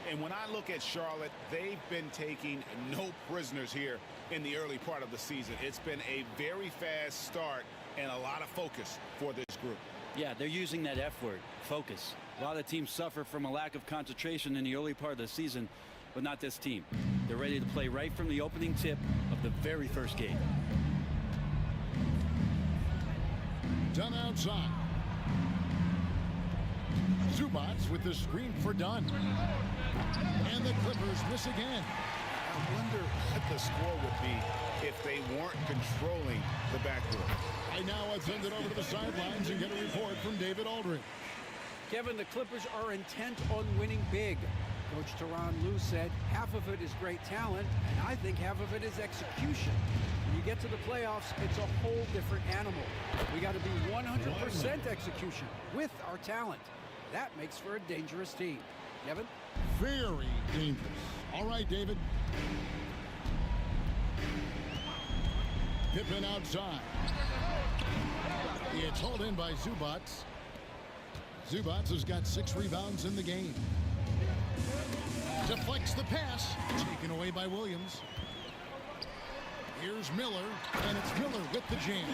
And when I look at Charlotte, they've been taking no prisoners here in the early part of the season. It's been a very fast start and a lot of focus for this group. Yeah, they're using that F word, focus. A lot of teams suffer from a lack of concentration in the early part of the season, but not this team. They're ready to play right from the opening tip of the very first game. Dunn outside. Zubats with the screen for Dunn. And the Clippers miss again. I wonder what the score would be if they weren't controlling the backcourt. And now let's send it over to the sidelines and get a report from David Aldridge. Kevin, the Clippers are intent on winning big. Coach Tyronn Lue said half of it is great talent, and I think half of it is execution. When you get to the playoffs, it's a whole different animal. We got to be 100% execution with our talent. That makes for a dangerous team. Kevin? Very dangerous. All right, David. Pippen outside. It's hauled in by Zubats. Zubats has got 6 rebounds in the game. Deflects the pass. Taken away by Williams. Here's Miller, and it's Miller with the jam.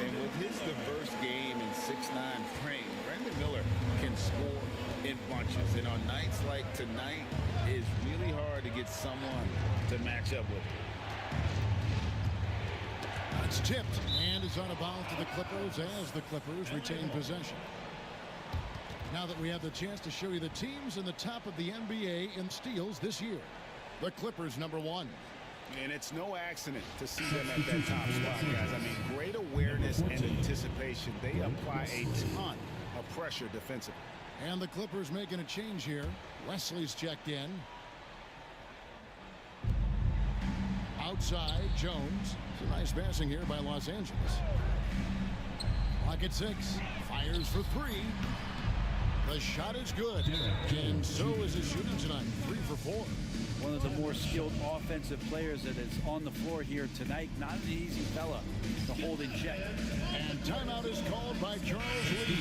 And with his diverse game and 6'9" frame, right Brandon Miller can score in bunches. And on nights like tonight, it's really hard to get someone to match up with it. It's tipped and is on a bounce to the Clippers as the Clippers retain possession. Now that we have the chance to show you the teams in the top of the NBA in steals this year. The Clippers #1. And it's no accident to see them at that top spot, guys. I mean, great awareness and anticipation. They apply a ton of pressure defensively. And the Clippers making a change here. Wesley's checked in. Outside, Jones. It's a nice passing here by Los Angeles. Clock at 6. Fires for 3. The shot is good. And so is his shooting tonight. 3 for 4. One of the more skilled offensive players that is on the floor here tonight. Not an easy fella to hold in check. And timeout is called by Charles Lee.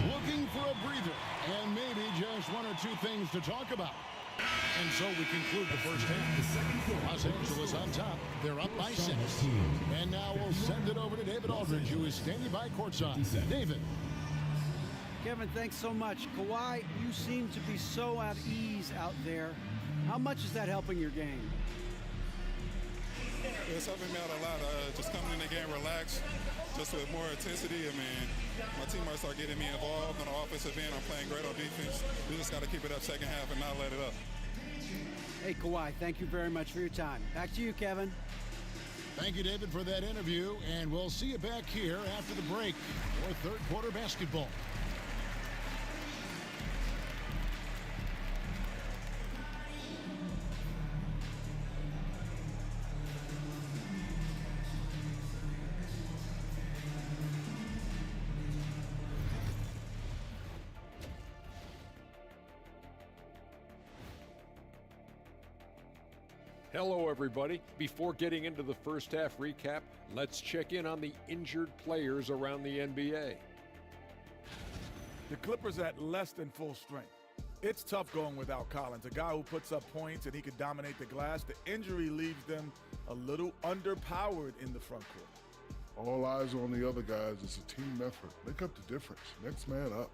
Looking for a breather and maybe just 1 or 2 things to talk about. And so we conclude the first half. Los Angeles on top. They're up by 6. And now we'll send it over to David Aldridge, who is standing by courtside. David. Kevin, thanks so much. Kawhi, you seem to be so at ease out there. How much is that helping your game? It's helping me out a lot. Just coming in the game relaxed, just with more intensity. I mean, my teammates are getting me involved on the offensive end. I'm playing great on defense. We just got to keep it up second half and not let it up. Hey, Kawhi, thank you very much for your time. Back to you, Kevin. Thank you, David, for that interview. And we'll see you back here after the break for third quarter basketball. Hello, everybody. Before getting into the first half recap, let's check in on the injured players around the NBA. The Clippers at less than full strength. It's tough going without Collins, a guy who puts up points and he could dominate the glass. The injury leaves them a little underpowered in the front court. All eyes on the other guys. It's a team effort. Make up the difference. Next man up.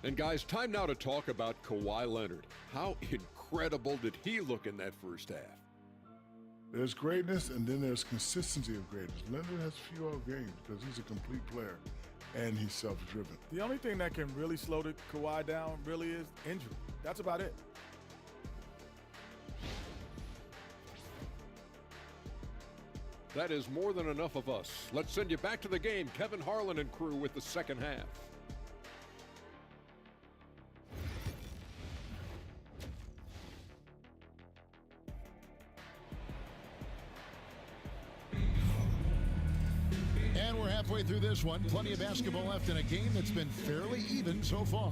And guys, time now to talk about Kawhi Leonard. How incredible did he look in that first half? There's greatness and then there's consistency of greatness. Leonard has few out games because he's a complete player and he's self-driven. The only thing that can really slow the Kawhi down really is injury. That's about it. That is more than enough of us. Let's send you back to the game. Kevin Harlan and crew with the second half. And we're halfway through this one. Plenty of basketball left in a game that's been fairly even so far.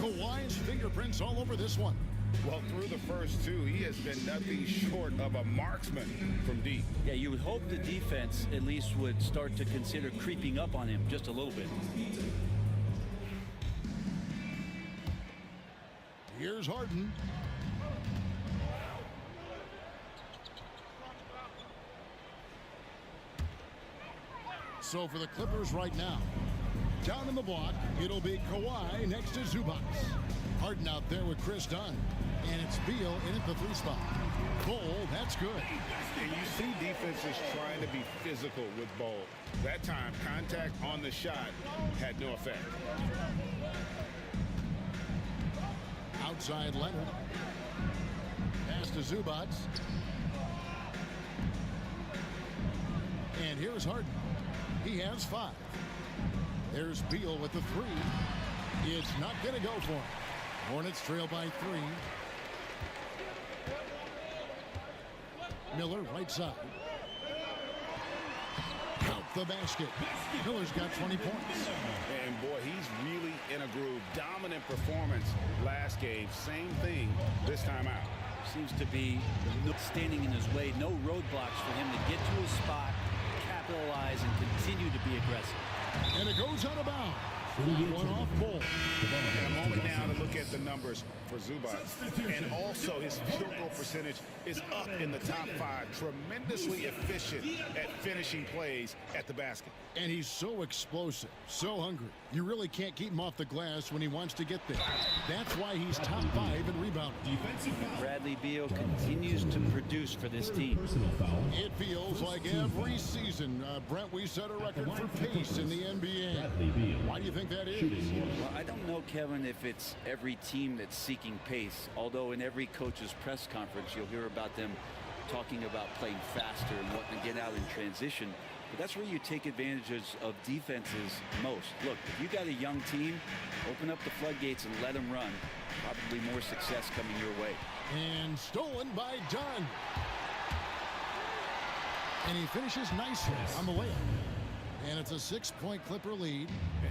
Kawhi's fingerprints all over this one. Well, through the first 2, he has been nothing short of a marksman from deep. Yeah, you would hope the defense at least would start to consider creeping up on him just a little bit. Here's Harden. So for the Clippers right now, down in the block, it'll be Kawhi next to Zubac. Harden out there with Chris Dunn. And it's Beal in at the 3 spot. Bol, that's good. And you see defenses trying to be physical with Bol. That time, contact on the shot had no effect. Outside Leonard. Pass to Zubac. And here's Harden. He has 5. There's Beal with the 3. It's not going to go for him. Hornets trail by 3. Miller right side. Count the basket. Miller's got 20 points. And boy, he's really in a groove. Dominant performance last game. Same thing this time out. Seems to be standing in his way. No roadblocks for him to get to his spot, capitalize, and continue to be aggressive. And it goes out of bounds. One-off ball. And a moment now to look at the numbers for Zubac. And also his field goal percentage is up in the top 5. Tremendously efficient at finishing plays at the basket. And he's so explosive, so hungry. You really can't keep him off the glass when he wants to get there. That's why he's top 5 in rebounding. Bradley Beal continues to produce for this team. It feels like every season, Brent, we set a record for pace in the NBA. Why do you think that is? Well, I don't know, Kevin, if it's every team that's seeking pace, although in every coach's press conference you'll hear about them talking about playing faster and wanting to get out in transition. But that's where you take advantages of defenses most. Look, if you got a young team, open up the floodgates and let them run. Probably more success coming your way. And stolen by Dunn. And he finishes nicely on the layup. And it's a 6-point Clipper lead.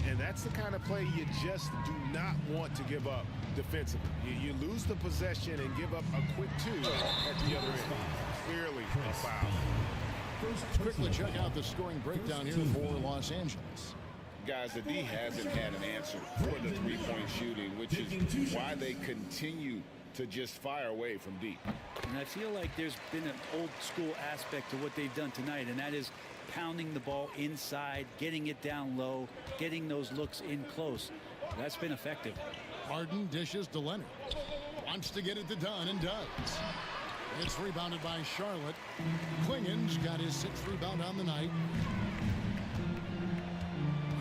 And that's the kind of play you just do not want to give up defensively. You lose the possession and give up a quick 2 at the other end. Clearly a foul. Quickly check out the scoring breakdown here for Los Angeles. Guys, the D hasn't had an answer for the three-point shooting, which is why they continue to just fire away from deep. And I feel like there's been an old school aspect to what they've done tonight, and that is pounding the ball inside, getting it down low, getting those looks in close. That's been effective. Harden dishes to Leonard. Wants to get it to Dunn and does. It's rebounded by Charlotte. Klingen's got his 6th rebound on the night.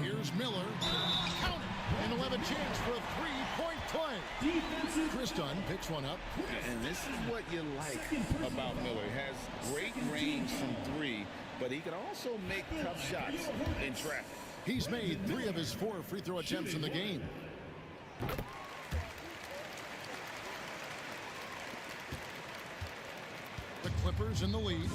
Here's Miller. Count it. And 11 chance for a 3-point play. Chris Dunn picks one up. And this is what you like about Miller. He has great range from 3, but he can also make tough shots in traffic. He's made 3 of his 4 free throw attempts in the game. The Clippers in the lead.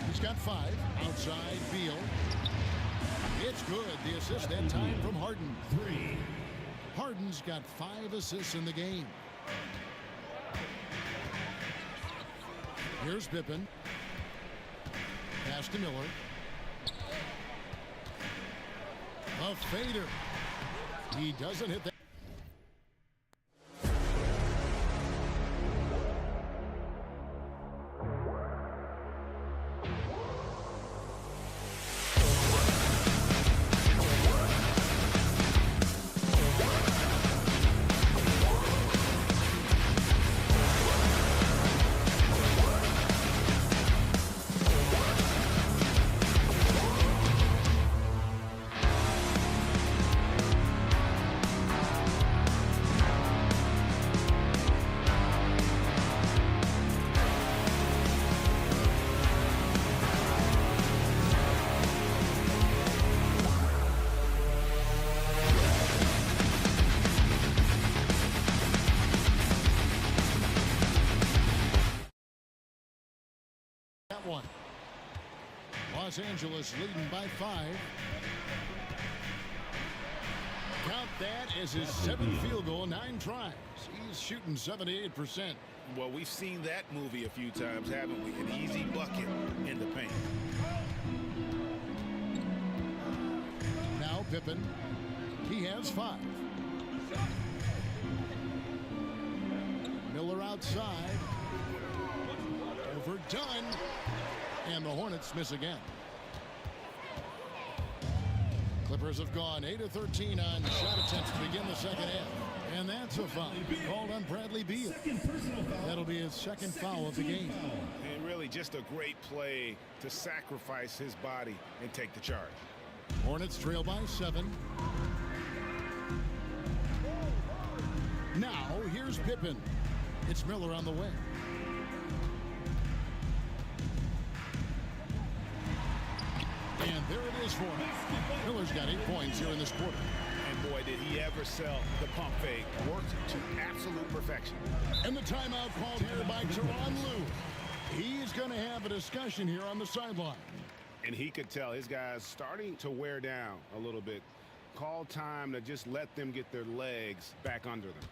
He's got 5. Outside Beal. It's good. The assist that time from Harden. 3. Harden's got 5 assists in the game. Here's Pippen. Pass to Miller. A fader. He doesn't hit that. Los Angeles leading by 5. Count that as his 7th field goal, 9 tries. He's shooting 78%. Well, we've seen that movie a few times, haven't we? An easy bucket in the paint. Now Pippen. He has 5. Miller outside. Overdone. And the Hornets miss again. Clippers have gone 8 of 13 on shot attempts to begin the second half. And that's a foul called on Bradley Beal. That'll be his 2nd foul of the game. And really just a great play to sacrifice his body and take the charge. Hornets trail by 7. Now here's Pippen. It's Miller on the wing. And there it is for him. Miller's got 8 points here in this quarter. And boy, did he ever sell the pump fake. Worked to absolute perfection. And the timeout called here by Tyronn Lue. He's going to have a discussion here on the sideline. And he could tell his guys starting to wear down a little bit. Call time to just let them get their legs back under them.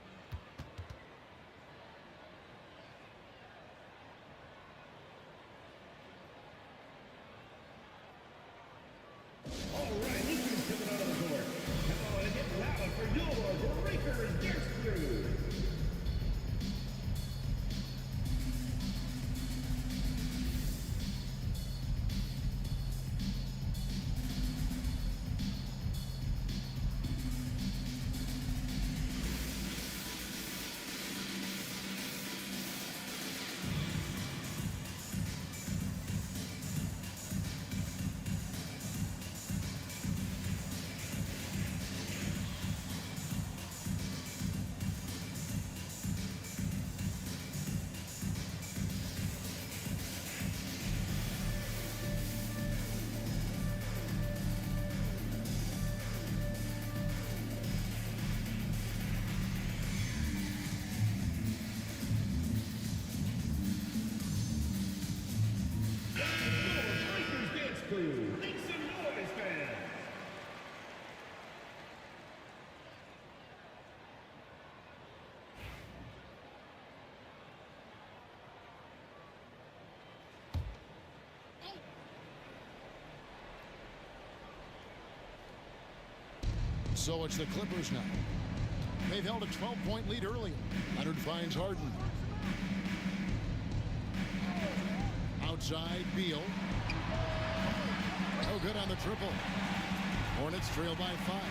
All right, Lakers coming out of the court. Come on and get loud for your Breakers Dance Crew. Make some noise, fans! So it's the Clippers now. They've held a 12-point lead earlier. Leonard finds Harden. Outside, Beal. No good on the triple. Hornets trail by 5.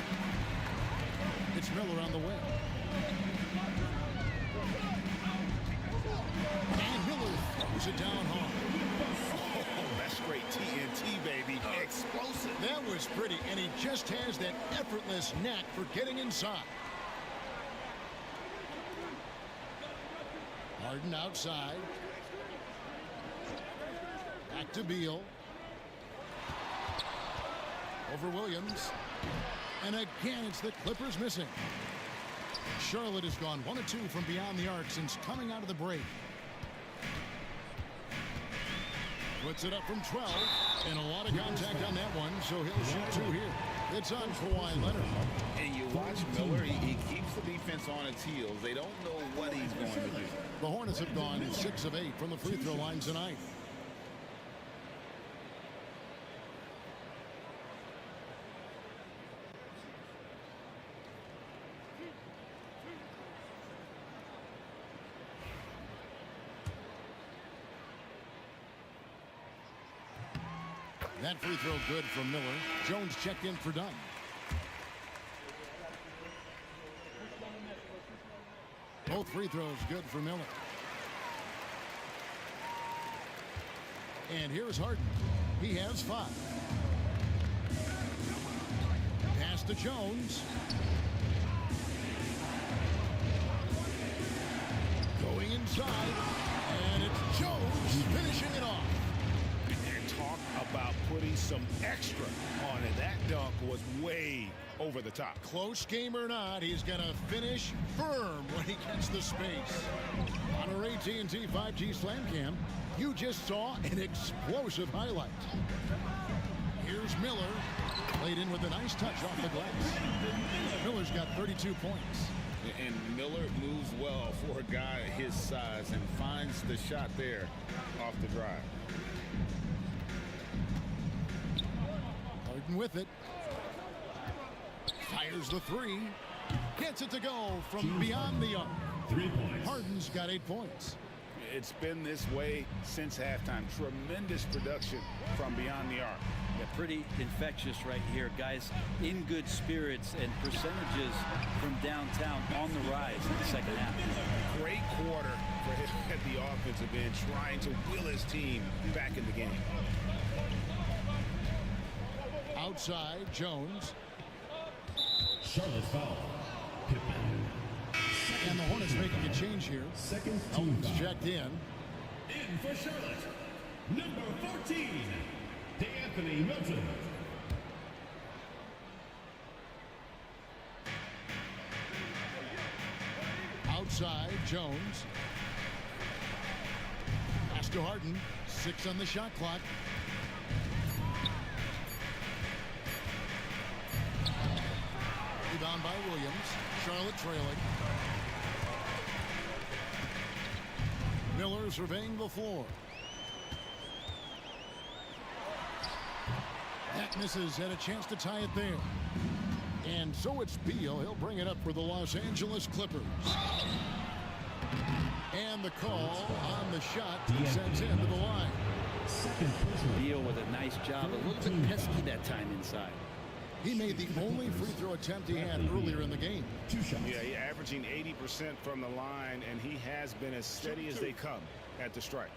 It's Miller on the wing. And Miller throws it down hard. Oh, that's great TNT, baby. Explosive. That was pretty, and he just has that effortless knack for getting inside. Harden outside. Back to Beal. Over Williams. And again, it's the Clippers missing. Charlotte has gone 1 of 2 from beyond the arc since coming out of the break. Puts it up from 12. And a lot of contact on that one, so he'll shoot 2 here. It's on Kawhi Leonard. And you watch Miller, he keeps the defense on its heels. They don't know what he's going to do. The Hornets have gone 6 of 8 from the free throw line tonight. That free throw good from Miller. Jones checked in for Dunn. Both free throws good for Miller. And here's Harden. He has 5. Pass to Jones. Going inside. And it's Jones finishing it off. Talk about putting some extra on it. That dunk was way over the top. Close game or not, he's going to finish firm when he gets the space. On our AT&T 5G Slam Cam, you just saw an explosive highlight. Here's Miller. Played in with a nice touch off the glass. Miller's got 32 points. And Miller moves well for a guy his size and finds the shot there off the drive. Harden with it. Fires the three. Gets it to go from beyond the arc. 3 points. Harden's got 8 points. It's been this way since halftime. Tremendous production from beyond the arc. Yeah, pretty infectious right here. Guys in good spirits and percentages from downtown on the rise in the second half. Great quarter for him at the offensive end, trying to will his team back in the game. Outside, Jones. Charlotte foul. Pippen. And the Hornets making a change here. Second team Elton's foul. checked in. In for Charlotte, number 14, D'Anthony Melton. Outside, Jones. Pass to Harden. 6 on the shot clock. Rebound by Williams. Charlotte trailing. Miller surveying the floor. That misses. Had a chance to tie it there. And so it's Beal. He'll bring it up for the Los Angeles Clippers. And the call on the shot sends him to the line. Beal with a nice job. A little bit pesky that time inside. He made the only free throw attempt he had earlier in the game. 2 shots. Yeah, he's averaging 80% from the line, and he has been as steady as they come at the strike.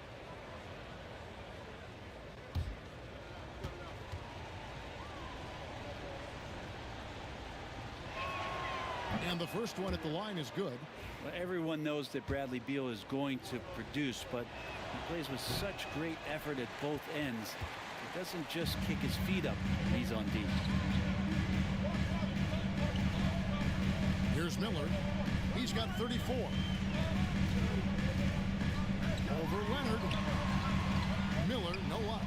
And the first one at the line is good. Well, everyone knows that Bradley Beal is going to produce, but he plays with such great effort at both ends. He doesn't just kick his feet up when he's on D. Here's Miller. He's got 34. Over Leonard. Miller, no luck.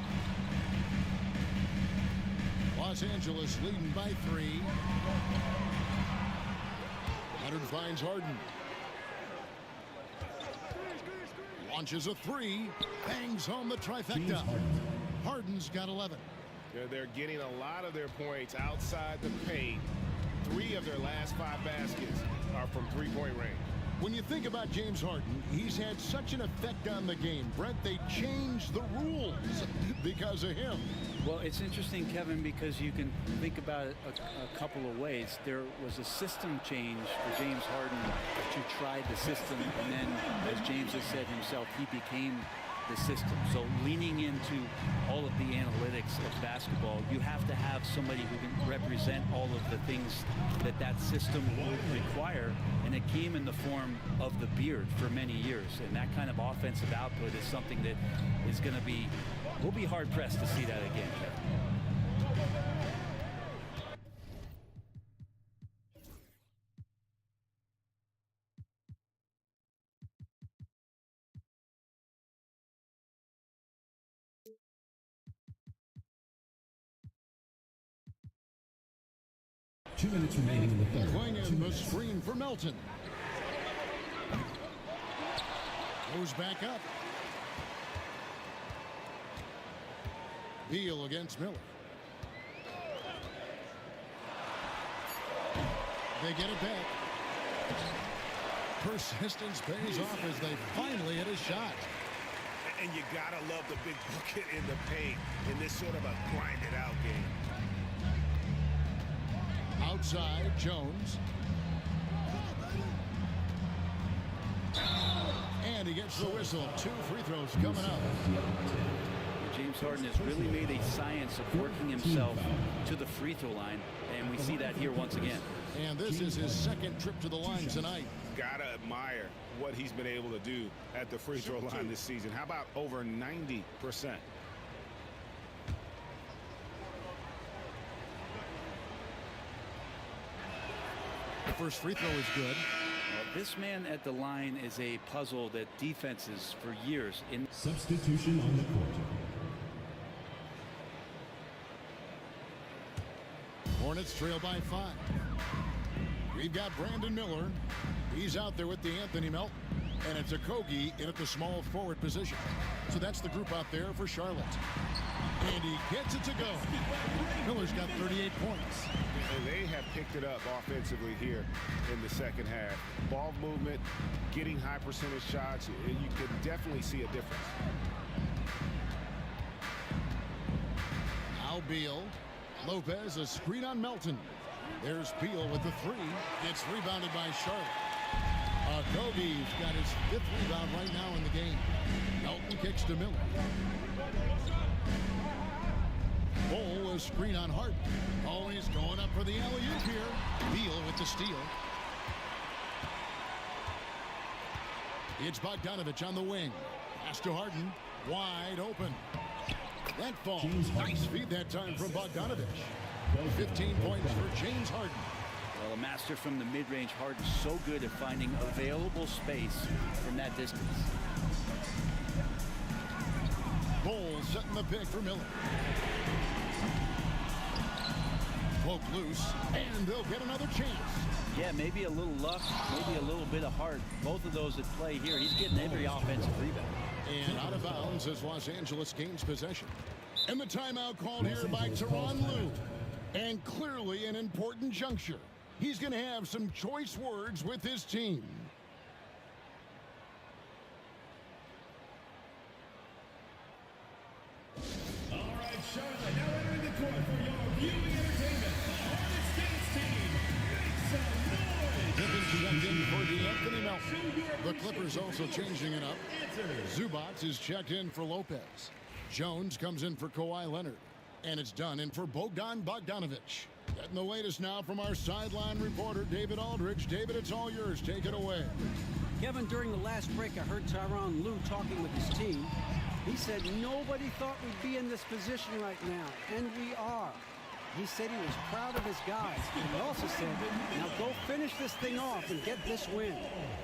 Los Angeles leading by 3. Leonard finds Harden. Launches a 3. Bangs home the trifecta. Harden's got 11. They're getting a lot of their points outside the paint. 3 of their last 5 baskets are from three-point range. When you think about James Harden, he's had such an effect on the game. Brent, they changed the rules because of him. Well, it's interesting, Kevin, because you can think about it a couple of ways. There was a system change for James Harden to try the system, and then, as James has said himself, he became the system. So leaning into all of the analytics of basketball, you have to have somebody who can represent all of the things that system would require, and it came in the form of the beard for many years. And that kind of offensive output is something that is going to be, we'll be hard pressed to see that again, Kevin. Two minutes remaining in the third. Going in the screen for Melton. Goes back up. Beal against Miller. They get it back. Persistence pays off as they finally hit a shot. And you gotta love the big bucket in the paint in this sort of a grinded out game. Outside, Jones. And he gets the whistle. 2 free throws coming up. James Harden has really made a science of working himself to the free throw line, and we see that here once again. And this is his second trip to the line tonight. Gotta admire what he's been able to do at the free throw line this season. How about over 90%? First free throw is good. Well, this man at the line is a puzzle that defenses for years. Substitution on the court. Hornets trail by 5. We've got Brandon Miller. He's out there with the Anthony Melton. And it's Okogie in at the small forward position. So that's the group out there for Charlotte. And he gets it to go. Miller's got 38 points. And they have picked it up offensively here in the second half. Ball movement, getting high percentage shots. You could definitely see a difference. Now Beal. Lopez, a screen on Melton. There's Beal with the 3. It's rebounded by Charlotte. Okogie's got his 5th rebound right now in the game. Melton kicks to Miller. Bull, a screen on Harden. Oh, he's going up for the alley-oop here. Beal with the steal. It's Bogdanovich on the wing. Pass to Harden. Wide open. That falls. Nice feed that time from Bogdanovich. 15 points for James Harden. Well, a master from the mid-range. Harden's so good at finding available space from that distance. Bull setting the pick for Miller. Poke loose, and they'll get another chance. Yeah, maybe a little luck, maybe a little bit of heart. Both of those at play here. He's getting every offensive rebound. And out of bounds as Los Angeles gains possession. And the timeout called here by Tyronn Lue. And clearly an important juncture. He's going to have some choice words with his team. All right, Charlotte, now entering the court for your viewing entertainment. The Hornets dance team. Make some noise. Pippin checked in for the Anthony Melton. The Clippers also changing it up. Zubac is checked in for Lopez. Jones comes in for Kawhi Leonard. And it's done in for Bogdanovich. Getting the latest now from our sideline reporter, David Aldridge. David, it's all yours. Take it away. Kevin, during the last break, I heard Tyronn Lue talking with his team. He said nobody thought we'd be in this position right now, and we are. He said he was proud of his guys. He also said, now go finish this thing off and get this win.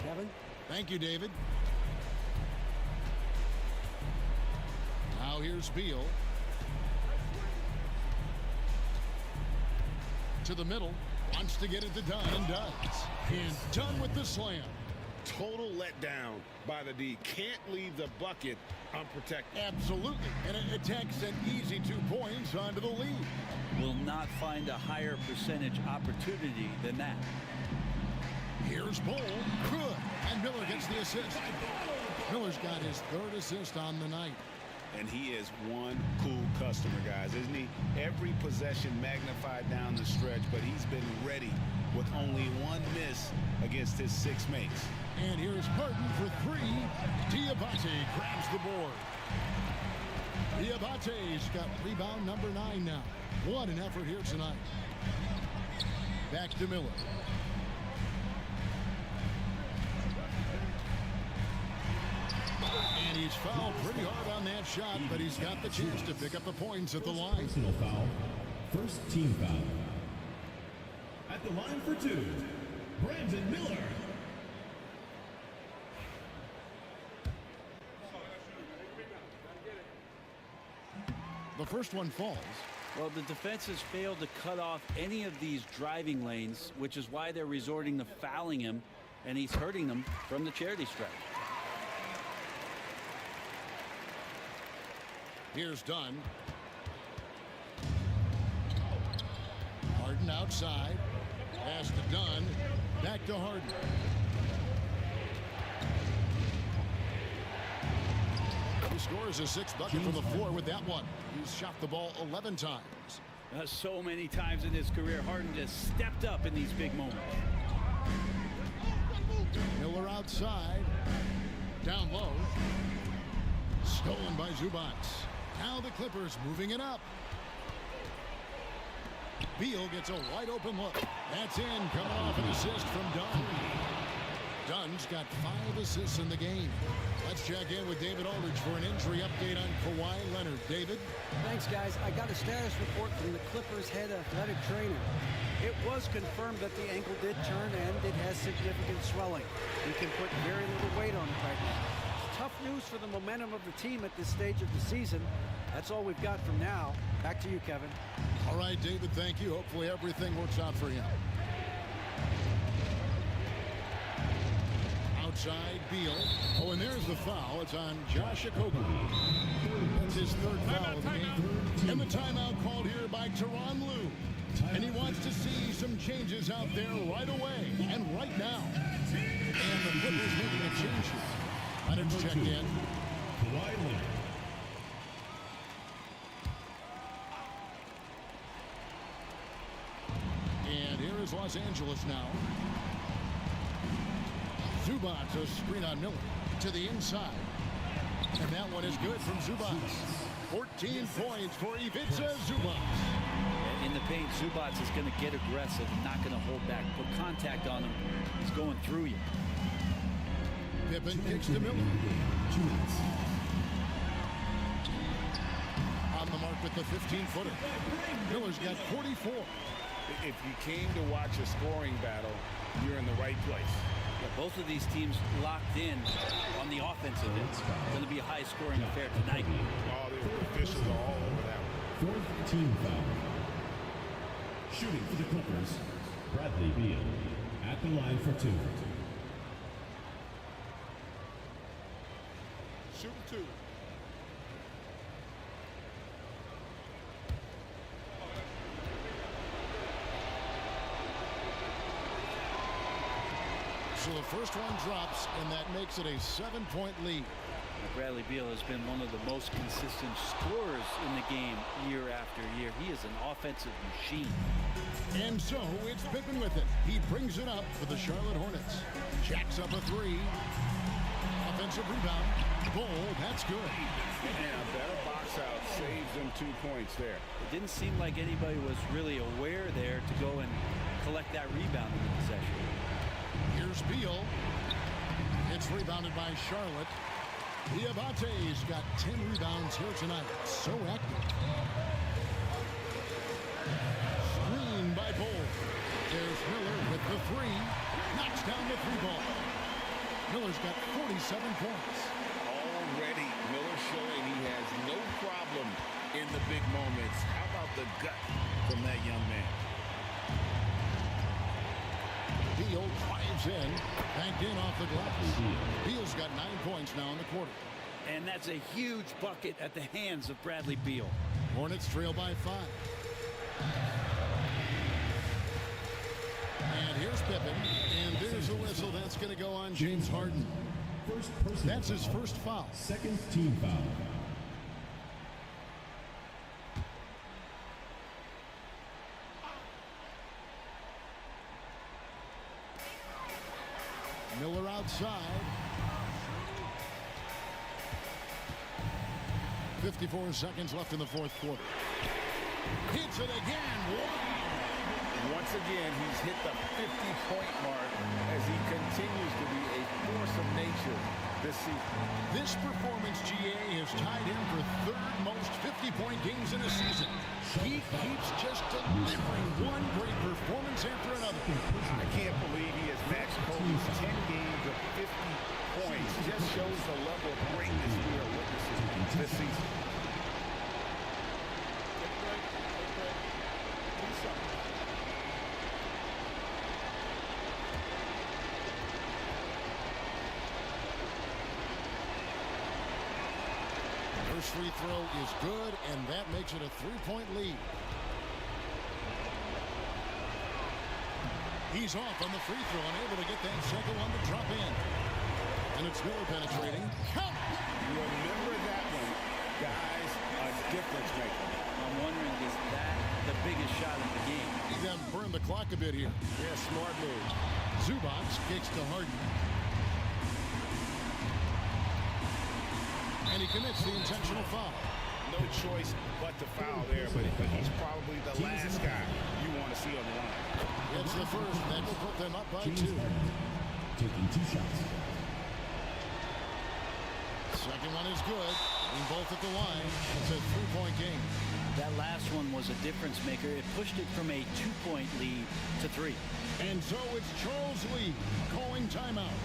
Kevin? Thank you, David. Now here's Beal. To the middle, wants to get it to Dunn and does. And Dunn with the slam. Total letdown by the D. Can't leave the bucket unprotected. Absolutely. And it attacks an easy 2 points onto the lead. Will not find a higher percentage opportunity than that. Here's Bull. Good. And Miller gets the assist. Miller's got his 3rd assist on the night. And he is one cool customer, guys, isn't he? Every possession magnified down the stretch, but he's been ready with only 1 miss against his 6 mates. And here's Harden for 3. Diabate grabs the board. Diabate's got rebound number 9 now. What an effort here tonight. Back to Miller. And he's fouled pretty hard on that shot, but he's got the chance to pick up the points at the line. Personal foul. First team foul. At the line for 2, Brandon Miller. The first one falls. Well, the defense has failed to cut off any of these driving lanes, which is why they're resorting to fouling him, and he's hurting them from the charity stripe. Here's Dunn. Harden outside. Pass to Dunn. Back to Harden. He scores a 6th bucket from the floor with that one. He's shot the ball 11 times. So many times in his career, Harden just stepped up in these big moments. Miller outside. Down low. Stolen by Zubac. Now the Clippers moving it up. Beal gets a wide open look. That's in, coming off an assist from Dunn. Dunn's got 5 assists in the game. Let's check in with David Aldridge for an injury update on Kawhi Leonard. David? Thanks, guys. I got a status report from the Clippers' head athletic trainer. It was confirmed that the ankle did turn and it has significant swelling. He can put very little weight on it right now. Tough news for the momentum of the team at this stage of the season. That's all we've got from now. Back to you, Kevin. All right, David, thank you. Hopefully everything works out for him. Outside, Beal. Oh, and there's the foul. It's on Josh Okogie. That's his third foul of the game. And the timeout called here by Tyronn Lue. And he wants to see some changes out there right away and right now. And the Clippers making a change here. Leonard's checked in. And here is Los Angeles now. Zubac, a screen on Miller to the inside. And that one is good from Zubac. 14 points for Ivica Zubac. In the paint, Zubac is going to get aggressive and not going to hold back. Put contact on him. He's going through you. Pippen kicks to Miller. On the mark with the 15-footer. Miller's got 44. If you came to watch a scoring battle, you're in the right place. Yeah, both of these teams locked in on the offensive end. It's going to be a high-scoring affair tonight. All the officials are all over that one. Fourth team foul. Shooting for the Clippers, Bradley Beal at the line for two. Shoot two. So the first one drops, and that makes it a 7-point lead. Bradley Beal has been one of the most consistent scorers in the game year after year. He is an offensive machine. And so it's Pippen with it. He brings it up for the Charlotte Hornets. Jacks up a three. Offensive rebound. Bull, that's good. And a better box out saves them 2 points there. It didn't seem like anybody was really aware there to go and collect that rebound in the possession. Here's Beal. It's rebounded by Charlotte. Diabate's got 10 rebounds here tonight. So active. Screen by Bull. There's Miller with the three. Knocks down the three ball. Miller's got 47 points. Already, Miller showing he has no problem in the big moments. How about the gut from that young man? Beal drives in, banked in off the glass. Beal's got 9 points now in the quarter. And that's a huge bucket at the hands of Bradley Beal. Hornets trail by 5. And here's Pippen, and there's the whistle. That's going to go on James Harden. That's his first foul. Second team foul. Miller outside. 54 seconds left in the fourth quarter. Hits it again. Wow. Once again, he's hit the 50-point mark as he continues to be a force of nature this season. This performance, GA, has tied him for third most 50-point games in a season. He keeps just delivering one great performance after another. I can't believe he has matched Kobe's 10 games of 50 points. Just shows the level of greatness we are witnessing this season. First free throw is good, and that makes it a 3-point lead. He's off on the free throw, unable to get that second one to drop in. And it's Miller penetrating. Count! Remember that one, guys, a difference maker. I'm wondering, is that the biggest shot of the game? He's got to burn the clock a bit here. Yeah, smart move. Zubac kicks to Harden. And he commits the intentional foul. No choice but to foul there, but he's probably the last guy you want to see on the line. It's the first. That will put them up by 2. Taking 2 shots. Second one is good. And both at the line. It's a 3-point game. That last one was a difference maker. It pushed it from a 2-point lead to 3. And so it's Charles Lee calling timeout.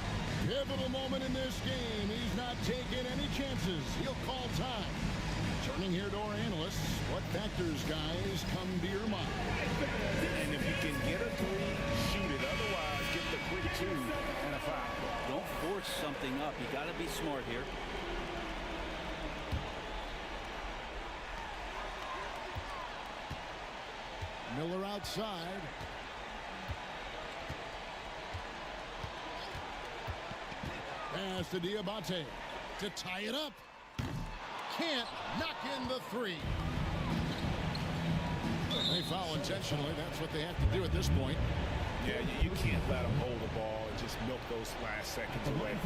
Pivotal moment in this game. He's not taking any chances. He'll call time. Turning here to our analysts, what factors, guys, come to your mind? And if you can get a three, shoot it. Otherwise, get the quick two and a foul. Don't force something up. You got to be smart here. Miller outside. Pass to Diabate to tie it up. Can't knock in the three. They foul intentionally. That's what they have to do at this point. Yeah, you can't let them hold the ball and just milk those last seconds away.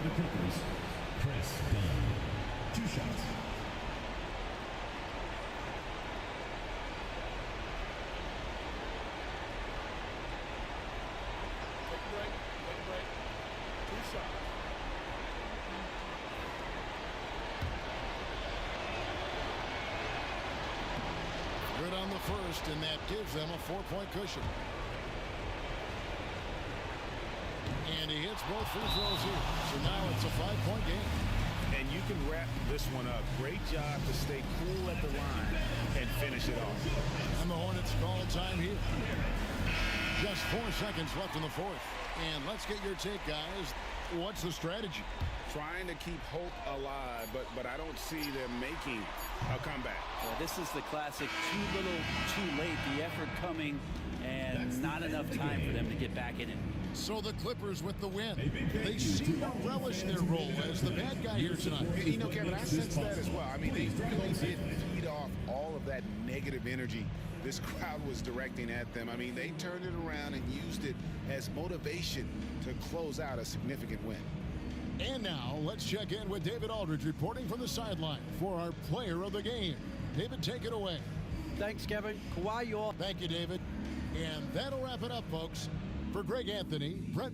Chris Dunn. 2 shots. Good on the first, and that gives them a 4-point cushion. And he hits both free throws here. So now it's a 5-point game. And you can wrap this one up. Great job to stay cool at the line and finish it off. And the Hornets call time here. Just 4 seconds left in the fourth. And let's get your take, guys. What's the strategy? Trying to keep hope alive, but I don't see them making a comeback. Well, this is the classic too little, too late. The effort coming and not enough time for them to get back in it. So the Clippers with the win. They seem to relish their role as the bad guy here tonight. You know, Kevin, I sense that as well. I mean, they really did feed off all of that negative energy this crowd was directing at them. I mean, they turned it around and used it as motivation to close out a significant win. And now let's check in with David Aldridge reporting from the sideline for our player of the game. David, take it away. Thanks, Kevin. Kawhi, you all. Thank you, David. And that'll wrap it up, folks. For Greg Anthony, Brett